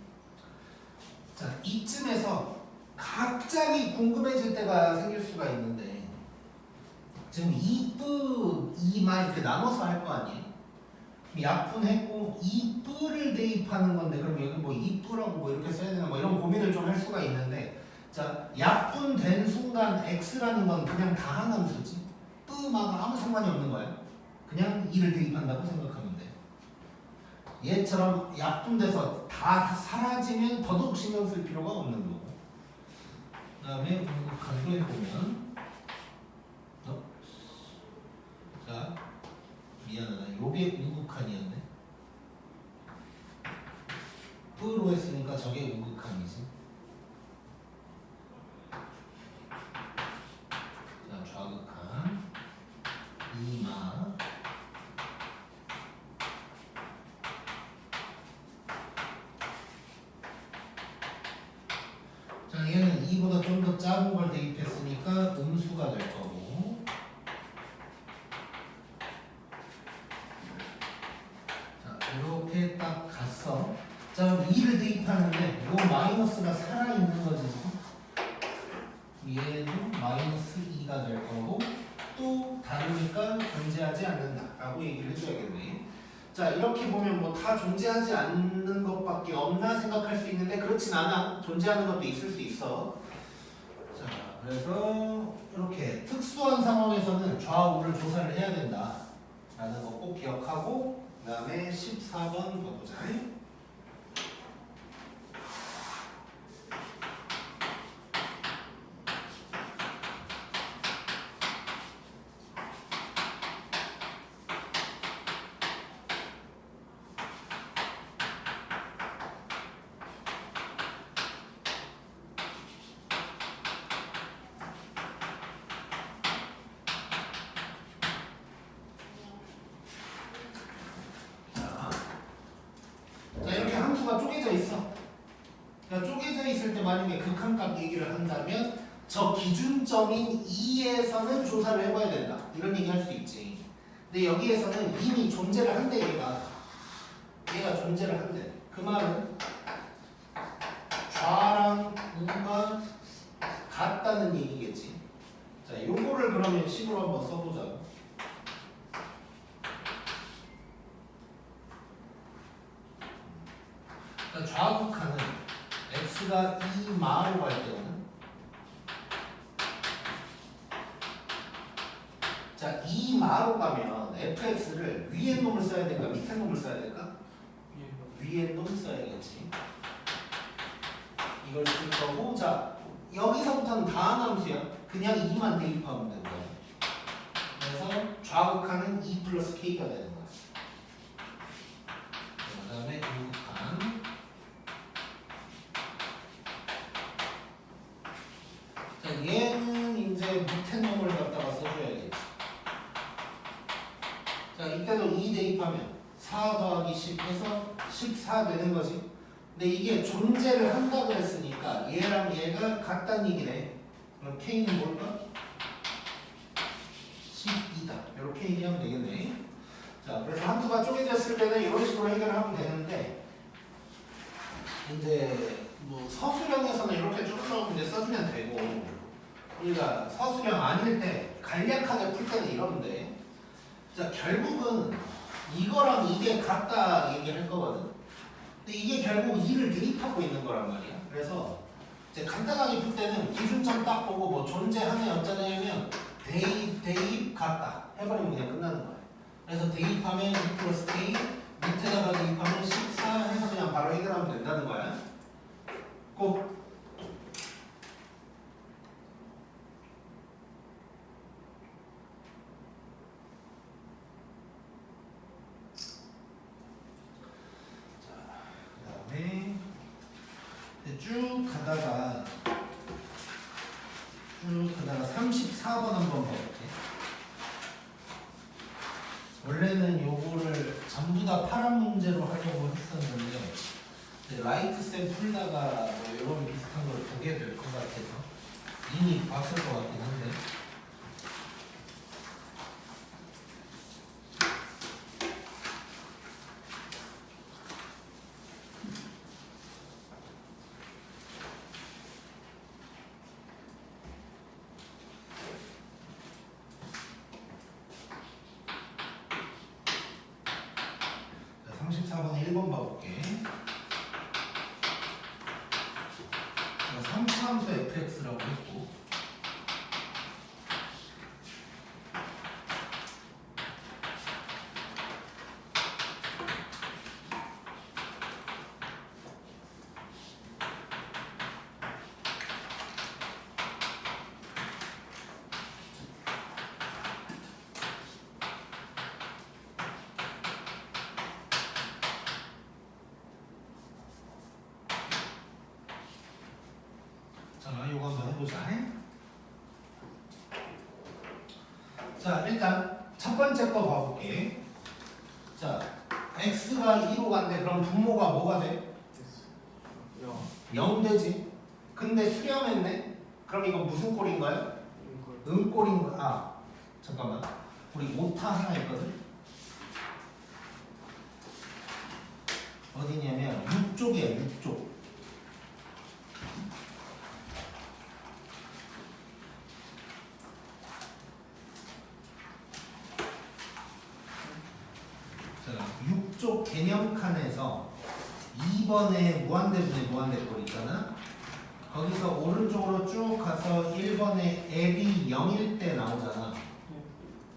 자, 이쯤에서 갑자기 궁금해질 때가 생길 수가 있는데, 지금 2부 2만 이렇게 나눠서 할 거 아니에요? 약분했고 2부를 대입하는 건데 그럼 여기 뭐 2부라고 뭐 이렇게 써야 되나 뭐 이런 고민을 좀 할 수가 있는데, 자 약분된 순간 x라는 건 그냥 다항함수지. 뿌마가 아무 상관이 없는 거야. 그냥 2를 대입한다고 생각하면 돼. 얘처럼 약분돼서 다 사라지면 더더욱 신경 쓸 필요가 없는 거고. 그 다음에 우극한으로 해보면 자 미안하다, 요게 우극한이었네. 뿌로 했으니까 저게 우극한이지. 자 좌극한 2마, 자 얘는 2보다 좀 더 작은 걸 대입했으니까 음수가 될 거고, 자 이렇게 딱 갔어. 자 그럼 2를 대입하는데 요 마이너스가 살아있는 거지 지금. 얘도 마이너스 2가 될 거고, 또 다르니까 존재하지 않는다 라고 얘기를 해줘야겠네. 자 이렇게 보면 뭐 다 존재하지 않는 것밖에 없나 생각할 수 있는데 그렇진 않아. 존재하는 것도 있을 수 있어. 자 그래서 이렇게 특수한 상황에서는 좌우를 조사를 해야 된다 라는 거 꼭 기억하고, 그 다음에 14번 봐보자. 자 이렇게 함수가 쪼개져 있어. 그러니까 쪼개져 있을 때 만약에 극한값 얘기를 한다면 저 기준점인 E에서는 조사를 해봐야 된다. 이런 얘기 할 수 있지. 근데 여기에서는 이미 존재를 한대 얘가 존재를 한대. 그 말은 좌랑 우가 같다는 얘기겠지. 자, 요거를 그러면 식으로 한번 써보자. 그러니까 좌극하는 x가 2마로 갈 때는 자 2마로 가면 fx를 위에 놈을 써야 될까 밑에 놈을 써야 될까? 위에 놈을 써야겠지. 이걸 쓸 거고 자 여기서부터는 다항함수야. 그냥 2만 대입하면 되는 거야. 그래서 좌극하는 2 플러스 k가 되는 거야. 그 다음에 우극한 자 얘는 이제 밑에 놈을 갖다가 써줘야겠지. 자 이때도 2 대입하면 4 더하기 10 해서 14 되는 거지. 근데 이게 존재를 한다고 했으니까 얘랑 얘가 같다는 얘기네. 그럼 k는 뭘까? 12다. 이렇게 얘기하면 되겠네. 자 그래서 함수가 쪼개졌을 때는 이런 식으로 해결을 하면 되는데 이제 뭐 서술형에서는 이렇게 쭉 이제 써주면 되고 우리가 서술형 아닐 때 간략하게 풀 때는 이런데 자 결국은 이거랑 이게 같다 얘기할 거거든. 근데 이게 결국 2를 대입하고 있는 거란 말이야. 그래서 이제 간단하게 풀 때는 기준점 딱 보고 뭐 존재하네 어쩌냐면 대입 같다 해버리면 그냥 끝나는 거야. 그래서 대입하면 2 플러스 k 밑에다가 대입하면 14 해서 그냥 바로 해결하면 된다는 거야. 꼭 쭉 가다가 34번 한번 봐볼게. 원래는 요거를 전부 다 파란 문제로 하려고 했었는데 라이트 쌤 풀다가 뭐 이런 비슷한 걸 보게 될 것 같아서 이미 봤을 것 같긴 한데 자, 34번에 1번 봐볼게. 3차함수 fx라고 했고 자, 이거 한번 해보자. 자, 일단 첫 번째 거 봐볼게. 자, x가 2로 간대. 그럼 분모가 뭐가 돼? 0 되지. 근데 수렴했네. 그럼 이거 무슨 꼴인 거야? 꼴인 거. 아, 잠깐만. 우리 오타 하나 있거든. 어디냐면 6쪽이야, 6쪽. 자, 6쪽 개념 칸에서 2번에 무한대분의 무한대꼴 있잖아. 거기서 오른쪽으로 쭉 가서 1번에 L이 0일 때 나오잖아.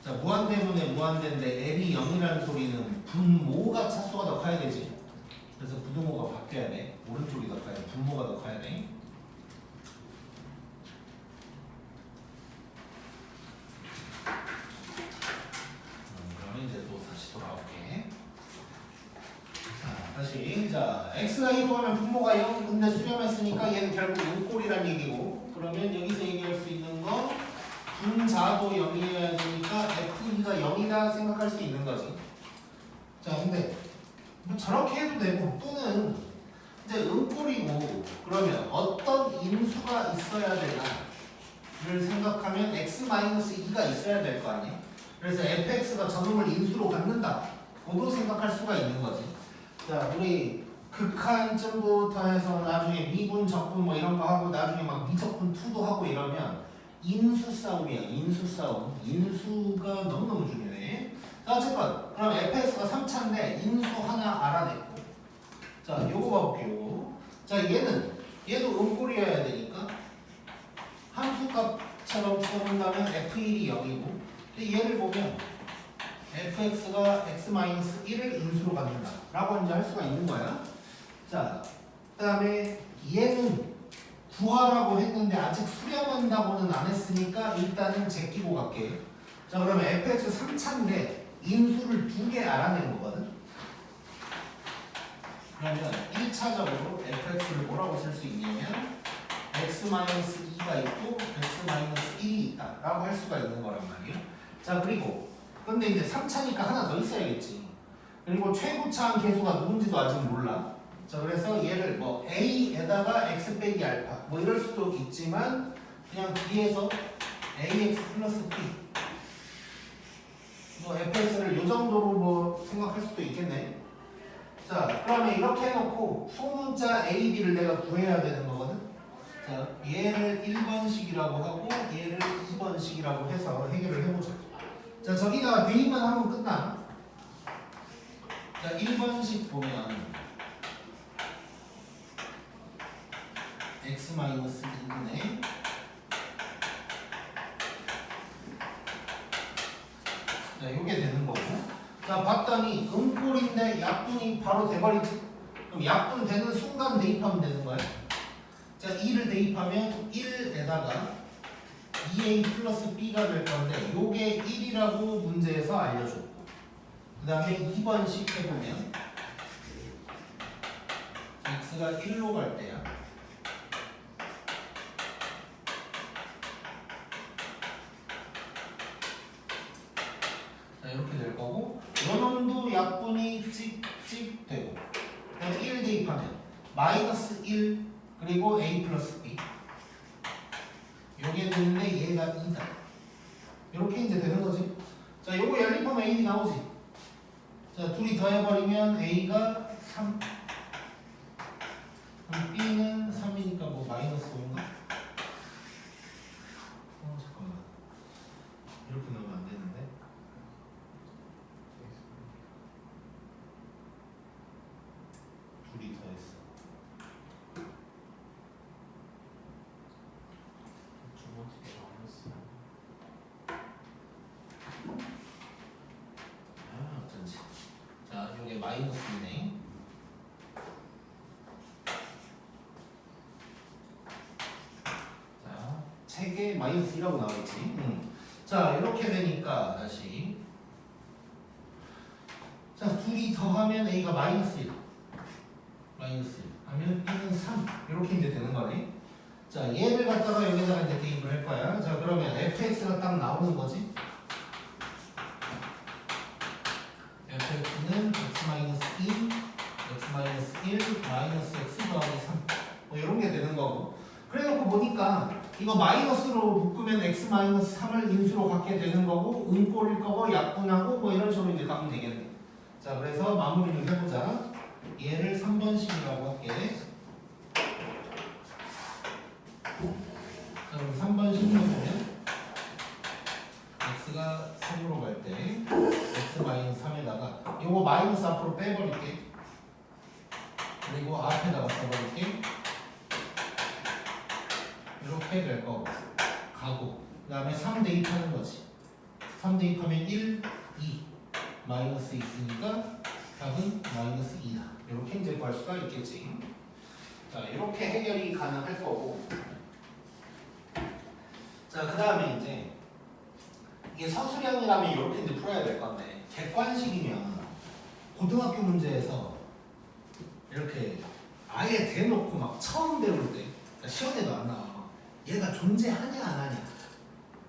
자, 무한대분의 무한대인데 L이 0이라는 소리는 분모가 차수가 더 커야 되지. 그래서 부등호가 바뀌어야 돼. 오른쪽이 더 커야 돼. 분모가 더 커야 돼. 그러면 이제 또 다시 돌아올게. 자, 다시. 자, x가 1로 하면 분모가 0. 근데 수렴했으니까 얘는 결국 0꼴이란 얘기고. 그러면 여기서 얘기할 수 있는 거 분자도 0이어야 되니까 f가 0이다 생각할 수 있는 거지. 자, 근데 뭐 저렇게 해도 되고 또는 이제 음꼴이고 그러면 어떤 인수가 있어야 되나? 생각하면 x-2가 있어야 될 거 아니에요? 그래서 fx가 저놈을 인수로 갖는다. 고도 생각할 수가 있는 거지. 자, 우리 극한쯤부터 해서 나중에 미분, 적분 뭐 이런 거 하고 나중에 막 미적분 2도 하고 이러면 인수 싸움이야. 인수 싸움. 인수가 너무너무 중요해. 자, 어쨌건 그럼 fx가 3차인데 인수 하나 알아냈고. 자, 요거 봐볼게요. 요거. 자, 얘도 음꼴이어야 되니까 함수값처럼 써본다면 f1이 0이고 근데 얘를 보면 fx가 x-1을 인수로 갖는다 라고 이제 할 수가 있는 거야. 자, 그 다음에 얘는 구하라고 했는데 아직 수렴한다고는 안 했으니까 일단은 제끼고 갈게. 자, 그러면 fx 3차인데 인수를 2개 알아낸 거거든. 그러면 1차적으로 fx를 뭐라고 쓸 수 있냐면 x-2가 있고 x-1이 있다 라고 할 수가 있는 거란 말이에요. 자, 그리고 근데 이제 3차니까 하나 더 있어야겠지. 그리고 최고차한 계수가 누군지도 아직 몰라. 자, 그래서 얘를 뭐 a에다가 x 빼기 알파 뭐 이럴 수도 있지만 그냥 뒤에서 ax 플러스 b 뭐 fx를 요 정도로 뭐 생각할 수도 있겠네. 자, 그러면 이렇게 해놓고 소문자 a, b를 내가 구해야 되는 거거든. 자, 얘를 1번식이라고 하고 얘를 2번식이라고 해서 해결을 해보자. 자, 저기다가 대입만 하면 끝나. 자, 1번식 보면 x-1분의 자, 요게 되는 거고. 자, 봤더니 음꼴인데 약분이 바로 돼버리지. 그럼 약분 되는 순간 대입하면 되는 거야. 자, 2를 대입하면 1에다가 2a 플러스 b가 될 건데 요게 1이라고 문제에서 알려줬고 그 다음에 2번식 해보면 x가 1로 갈 때야. 자, 이렇게 될 거고 요 놈도 약분이 찍찍 되고 그 다음에 1 대입하면 마이너스 1 그리고 a 플러스 b 요게 되는데 얘가 2다. 이렇게 이제 되는 거지. 자, 요거 연립하면 a 나오지. 자, 둘이 더해버리면 a가 3 그럼 b는 3이니까 뭐 마이너스 5인가? 잠깐만 이렇게 넣으면 안 되는데 둘이 더했어. 어쩐지. 자, 요게 마이너스이네. 자, 책에 마이너스 1라고 나와있지. 자, 이렇게 되니까 다시 자, 둘이 더하면 a가 마이너스 1 마이너스 1 하면 b는 3 이렇게 이제 되는 거네. 자, 얘를 갖다가 여기다가 이제 대입을 할 거야. 자, 그러면 fx가 딱 나오는 거지. fx는 x-2, x-1, 마이너스 x 더하기 3 뭐 이런 게 되는 거고. 그래놓고 보니까 이거 마이너스로 묶으면 x-3을 인수로 갖게 되는 거고 음꼴일 거고 약분하고 뭐 이런 식으로 이제 가면 되겠네. 자, 그래서 마무리를 해보자. 얘를 3번식이라고 할게. 자, 그럼 3번식 해보면 x가 3으로 갈 때 x-3에다가 요거 마이너스 앞으로 빼버릴게. 그리고 앞에다가 써버릴게. 이렇게 될 거고 가고 그 다음에 3 대입하는 거지. 3 대입하면 1, 2 마이너스 있으니까 답은 마이너스 2다. 이렇게 이제 구할 수가 있겠지. 자, 이렇게 해결이 가능할 거고. 자, 그 다음에 이제 이게 서술형이라면 이렇게 이제 풀어야 될 건데 객관식이면 고등학교 문제에서 이렇게 아예 대놓고 막 처음 배울 때 그러니까 시험에도 안 나와. 얘가 존재하냐 안 하냐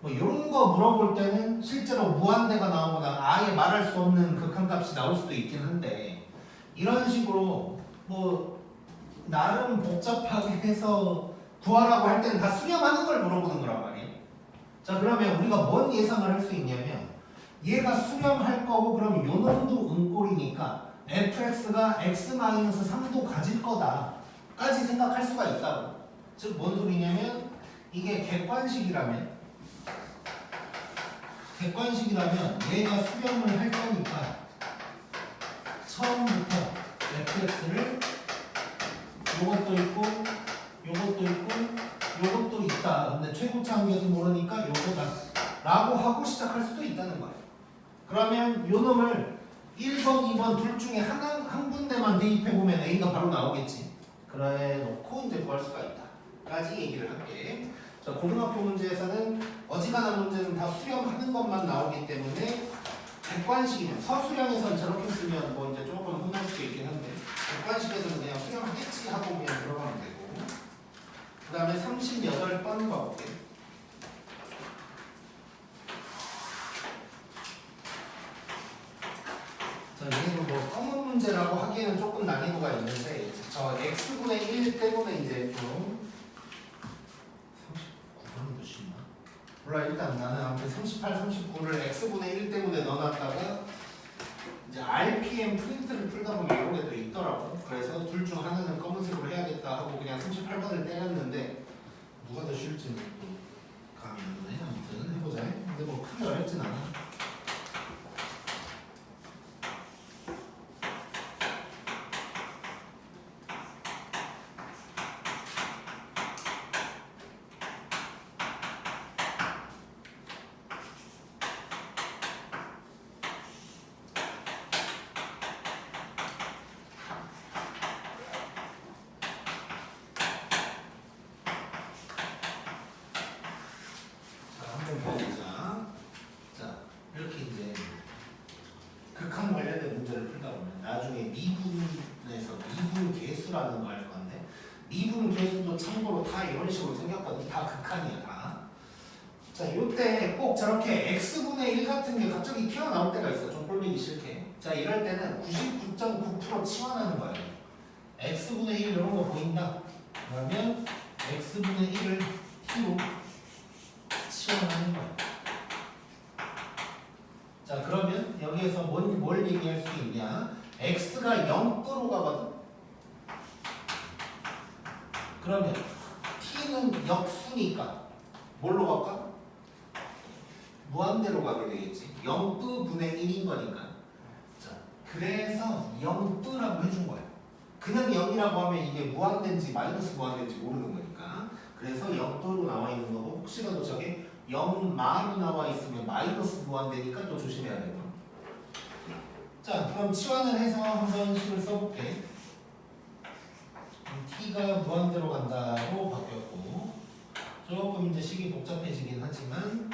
뭐 이런 거 물어볼 때는 실제로 무한대가 나오거나 아예 말할 수 없는 극한값이 나올 수도 있긴 한데 이런 식으로 뭐 나름 복잡하게 해서 구하라고 할 때는 다 수렴하는 걸 물어보는 거란 말이에요. 자 그러면 우리가 뭔 예상을 할 수 있냐면 얘가 수렴할 거고 그럼 요 놈도 음꼴이니까 fx가 x-3도 가질 거다까지 생각할 수가 있다고. 즉 뭔 소리냐면 이게 객관식이라면 얘가 수렴을 할 거니까 처음부터 fx를 요것도 있고 요것도 있고 요것도 있다. 근데 최고차 한계수 모르니까 요거다 라고 하고 시작할 수도 있다는 거예요. 그러면 요 놈을 1번, 2번 둘 중에 한 군데만 대입해보면 A가 바로 나오겠지. 그래 놓고 이제 구할 수가 있다 까지 얘기를 할게. 자, 고등학교 문제에서는 어지간한 문제는 다 수렴하는 것만 나오기 때문에 객관식이면 서술형에서는 저렇게 쓰면 뭐 이제 조금 혼날 수도 있긴 한데 객관식에서는 그냥 수렴하겠지 하고 그냥 들어가면 되고. 그 다음에 38번 봐볼게. 자, 얘는 뭐 검은 문제라고 하기에는 조금 난이도가 있는데 저 x분의 1 때문에 이제 좀 39번이 더 쉽나? 몰라. 일단 나는 아무튼 38, 39를 x분의 1 때문에 넣어놨다가 이제 RPM 프린트를 풀다 보면 이런 게 또 있더라고. 그래서 둘 중 하나는 검은색으로 해야겠다 하고 그냥 38번을 때렸는데 누가 더 쉬울지는 또 감이 안 오네. 아무튼 해보자. 근데 뭐 크게 어렵진 않아. 보자. 자, 이렇게 이제 극한 관련된 문제를 풀다 보면 나중에 미분에서 미분 계수라는 거 할 건데 미분 계수도 참고로 다 이런 식으로 생겼거든. 다 극한이야 다. 자, 요때 꼭 저렇게 x분의 1 같은 게 갑자기 튀어나올 때가 있어. 좀 꼴보기 싫게. 자, 이럴 때는 99.9% 치환하는 거예요. x분의 1 이런 거 보인다. 그러면 x분의 1을 t로 치환하는 거야. 자, 그러면 여기에서 뭘 얘기할 수 있냐? x가 0도로 가거든. 그러면 t는 역수니까 뭘로 갈까? 무한대로 가게 되겠지. 0분의 1인 거니까. 자, 그래서 0라고 해준 거야. 그냥 0이라고 하면 이게 무한대인지 마이너스 무한대인지 모르는 거니까. 그래서 0도로 나와 있는 거고 혹시라도 저게 0마로 나와 있으면 마이너스 무한대니까 또 조심해야 되고. 자, 그럼 치환을 해서 한번 식을 써볼게. t가 무한대로 간다고 바뀌었고 조금 이제 식이 복잡해지긴 하지만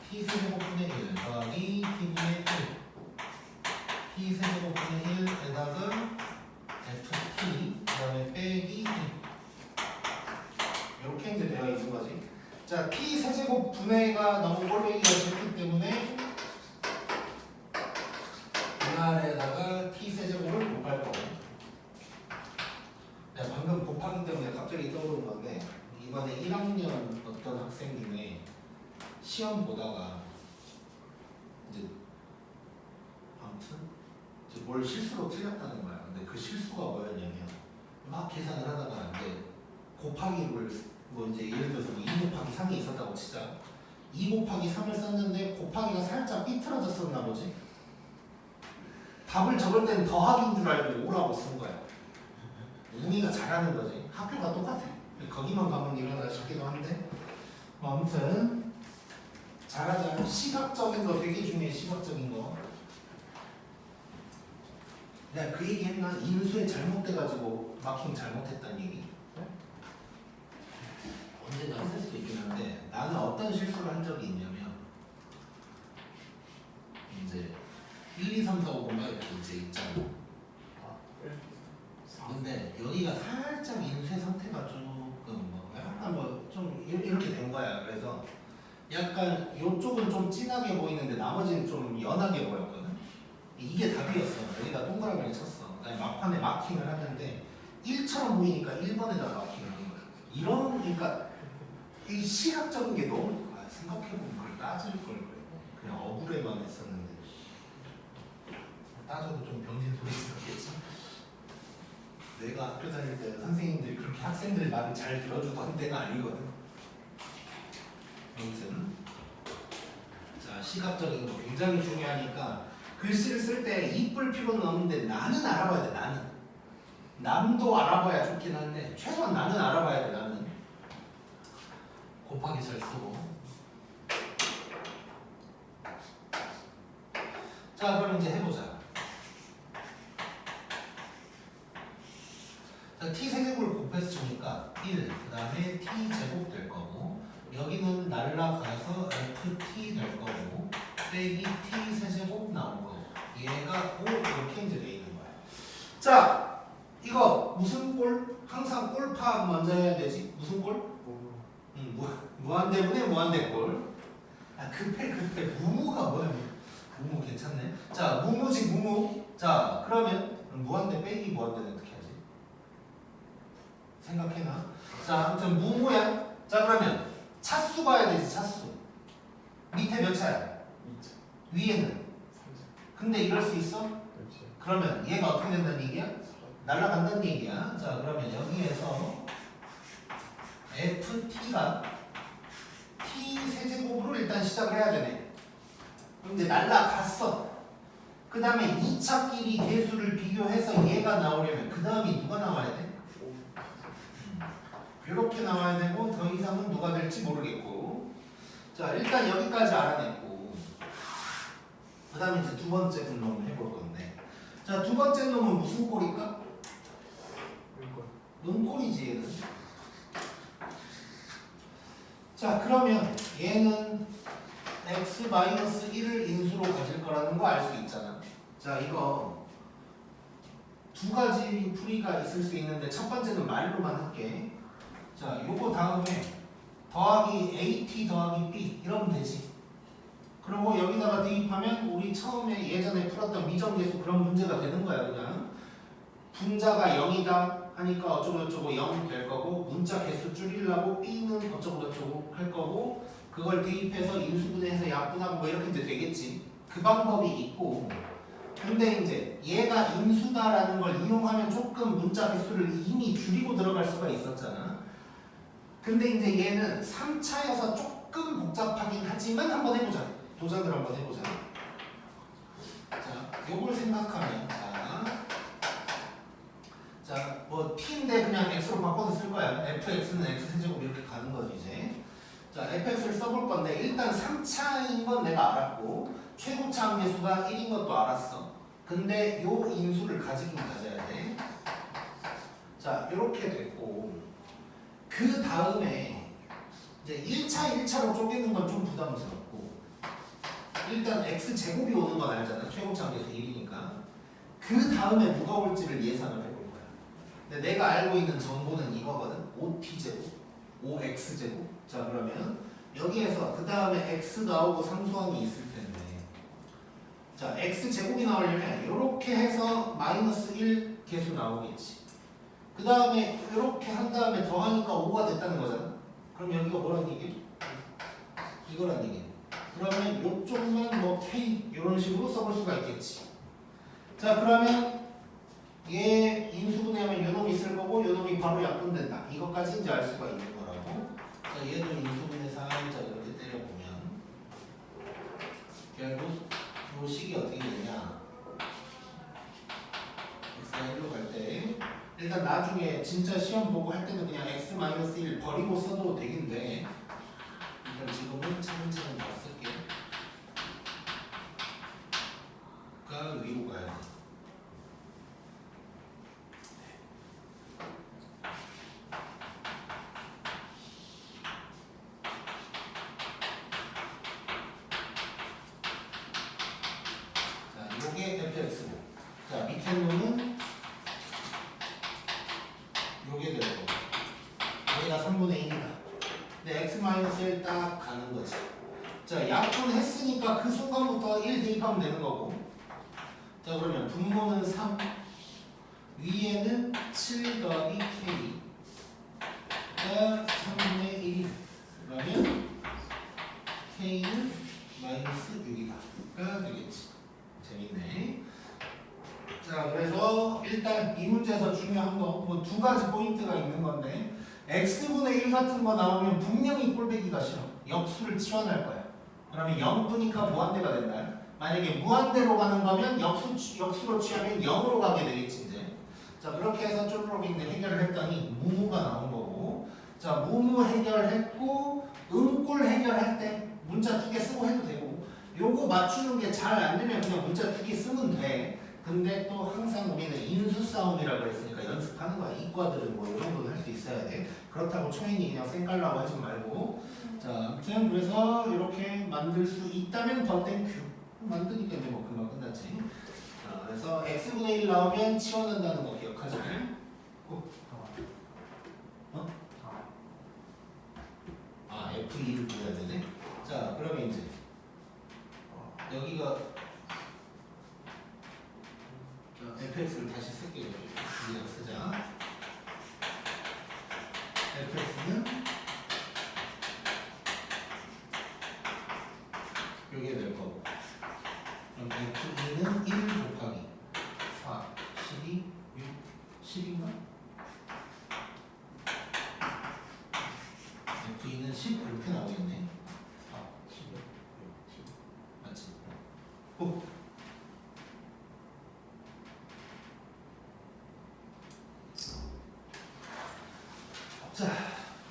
t 세제곱분의 1 더하기 t분의 1 t 세제곱분의 1에다가 ft 그 다음에 빼기 1 이렇게 이제 되어 있는 거지. 자, t 세제곱 분해가 너무 꼴보기가 싫기 때문에 이 아래에다가 t 세제곱을 곱할 거고. 내가 방금 곱하기 때문에 갑자기 떠오른 건데 이번에 1학년 어떤 학생 중에 시험 보다가 이제 아무튼 이제 뭘 실수로 틀렸다는 거야. 근데 그 실수가 뭐였냐면 막 계산을 하다가 이제 곱하기를 뭐 이제 예를 들어서 2 곱하기 3이 있었다고 치자. 2 곱하기 3을 썼는데 곱하기가 살짝 삐뚤어졌었나 보지. 답을 적을 때는 더하기인 줄 알고 5라고 쓴 거야. 웅이가 잘하는 거지. 학교가 똑같아. 거기만 가면 일어나 싶기도 한데 뭐 아무튼 잘하자. 시각적인 거 되게 중요해. 시각적인 거. 내가 그 얘기 했나? 인수에 잘못돼가지고 마킹 잘못했다는 얘기. 언제나 했을 수도 있긴 한데 나는 어떤 실수를 한 적이 있냐면 이제 1, 2, 3, 4, 5, 5가 이렇게 이제 있잖아. 근데 여기가 살짝 인쇄 상태가 조금 뭐 약간 뭐 좀 이렇게 된 거야. 그래서 약간 이쪽은 좀 진하게 보이는데 나머지는 좀 연하게 보였거든. 이게 답이었어. 여기다 동그라미를 쳤어. 막판에 마킹을 하는데 1처럼 보이니까 1번에다가 마킹을 하는 거야. 이런 그러니까 이 시각적인 게 너무 생각 생각해보면 그걸 따질 걸 그래. 그냥 억울해만 했었는데 따져도 좀 병신 소리 있었겠지. 내가 학교 다닐 때 선생님들이 그렇게 학생들 말을 잘 들어주던 때가 아니거든. 아무튼 자, 시각적인 거 굉장히 중요하니까 글씨를 쓸 때 이쁠 필요는 없는데 나는 알아봐야 돼. 나는 남도 알아봐야 좋긴 한데 최소한 나는 알아봐야 돼. 나는 곱하기 잘 쓰고. 자, 그럼 이제 해보자. 자, t 세제곱을 곱했으니까 1, 그 다음에 t 제곱 될 거고, 여기는 날라가서 ft 될 거고, 빼기 t 세제곱 나올 거고, 얘가 5 이렇게 이제 돼 있는 거야. 자, 이거 무슨 꼴? 항상 꼴 파악 먼저 해야 되지. 무슨 꼴? 무한대분의 무한대꼴. 아, 급해. 무무가 뭐야? 무무 괜찮네. 자, 무무지 무무. 자, 그러면 무한대 빼기 무한대는 어떻게 하지? 생각해놔. 자, 아무튼 무무야. 자, 그러면 차수 봐야 되지. 차수. 밑에 몇 차야? 2차. 위에는? 3차. 근데 이럴 수 있어? 그렇지. 그러면 얘가 어떻게 된다는 얘기야? 날아간다는 얘기야. 자, 그러면 여기에서 ft가 t 세제곱으로 일단 시작을 해야 되네. 그럼 이제 날아갔어. 그 다음에 2차끼리 개수를 비교해서 얘가 나오려면 그 다음이 누가 나와야 돼? 이렇게 나와야 되고 더 이상은 누가 될지 모르겠고. 자, 일단 여기까지 알아냈고, 그 다음에 이제 두 번째 놈을 해볼 건데, 자, 두 번째 놈은 무슨 꼴일까? 눈꼴이지 얘는. 자, 그러면 얘는 x-1을 인수로 가질 거라는 거 알 수 있잖아. 자, 이거 두 가지 풀이가 있을 수 있는데 첫 번째는 말로만 할게. 자, 요거 다음에 더하기 AT 더하기 B 이러면 되지. 그리고 여기다가 대입하면 우리 처음에 예전에 풀었던 미정계수 그런 문제가 되는 거야. 그냥 분자가 0이다 하니까 어쩌고저쩌고 0 될 거고, 문자 개수 줄이려고 B는 어쩌고저쩌고 할 거고, 그걸 대입해서 인수분해해서 약분하고 뭐 이렇게 이제 되겠지. 그 방법이 있고, 근데 이제 얘가 인수다라는 걸 이용하면 조금 문자 개수를 이미 줄이고 들어갈 수가 있었잖아. 근데 이제 얘는 3차여서 조금 복잡하긴 하지만 한번 해보자. 도전을 한번 해보자. 자, 요걸 생각하면 자, 뭐 t인데 그냥 x로 바꿔서 쓸 거야. fx는 x세제곱 이렇게 가는 거지 이제. 자, fx를 써볼 건데 일단 3차인 건 내가 알았고 최고차 함계수가 1인 것도 알았어. 근데 요 인수를 가지긴 가져야 돼. 자, 이렇게 됐고, 그 다음에 이제 1차로 쪼개는 건 좀 부담스럽고, 일단 x제곱이 오는 건 알잖아. 최고차 함계수 1이니까. 그 다음에 누가 올지를 예상을 해볼 거야. 근데 내가 알고 있는 정보는 이거거든. 5t제곱, 5x제곱. 자, 그러면 여기에서 그 다음에 x 나오고 상수항이 있을 텐데, 자, x제곱이 나오려면 이렇게 해서 -1 개수 나오겠지. 그 다음에 이렇게 한 다음에 더하니까 5가 됐다는 거잖아. 그럼 여기가 뭐란 얘기야? 이거란 얘기야. 그러면 이쪽만 뭐 k 이런 식으로 써볼 수가 있겠지. 자, 그러면 얘 인수분해하면 요 놈이 있을 거고 요 놈이 바로 약분된다. 이것까지 이제 알 수가 있는 거라고. 자, 얘도 인수분해 살짝 이렇게 때려보면 결국 요 식이 어떻게 되냐. x가 1로 갈 때 일단 나중에 진짜 시험 보고 할 때는 그냥 x-1 버리고 써도 되긴 돼. 일단 지금은 차근차근 다 쓸게. 가 위로 가야 돼. 자, 요게 fx고. 자, 밑에 놈은 요게 되고, 얘가 3분의 1이다. 근데 x-1 딱 가는 거지. 자, 약분했으니까 그 순간부터 1 대입하면 되는 거고. 자, 그러면 분모는 3, 위에는 7 더하기 K가 3분의 1. 그러면 K는 마이너스 6이다가 되겠지. 재밌네. 자, 그래서 일단 이 문제에서 중요한 거 뭐 두 가지 포인트가 있는 건데 x분의 1 같은 거 나오면 분명히 꼴배기가 싫어. 역수를 치환할 거야. 그러면 0분이니까 무한대가 된다. 만약에 무한대로 가는 거면 역수로 취하면 0으로 가게 되겠지 이제. 자, 그렇게 해서 쪼르륵 이제 해결을 했더니 무무가 나온 거고. 자, 무무 해결했고 음꼴 해결할 때 문자 2개 쓰고 해도 되고 요거 맞추는 게 잘 안 되면 그냥 문자 2개 쓰면 돼. 근데 또 항상 우리는 인수 싸움이라고 그랬으니까 연습하는 거야. 이과들은 뭐 이 정도는 할 수 있어야 돼. 그렇다고 초인이 그냥 쌩깔라고 하지 말고. 자, 아무튼 그래서 이렇게 만들 수 있다면 더 땡큐. 만드니까 이제 뭐 금방 끝났지. 자, 그래서 x분의 1 나오면 치환한다는 거 기억하자. 아, f2를 구해야 되네. 자, 그러면 이제 여기가 fx를 다시 쓸게요. 그냥 쓰자. fx는 요게 될 거고. 그럼 f2는 1 곱하기 4, 12, 6, 10인가? f2는 10 이렇게 나오겠네. 4, 10, 6, 10. 맞지? 자,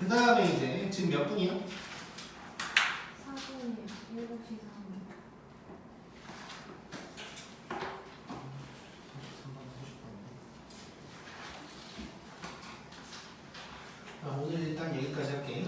그 다음에 이제 지금 몇 분이요? 4분이요. 7시 3분. 오늘 일단 여기까지 할게.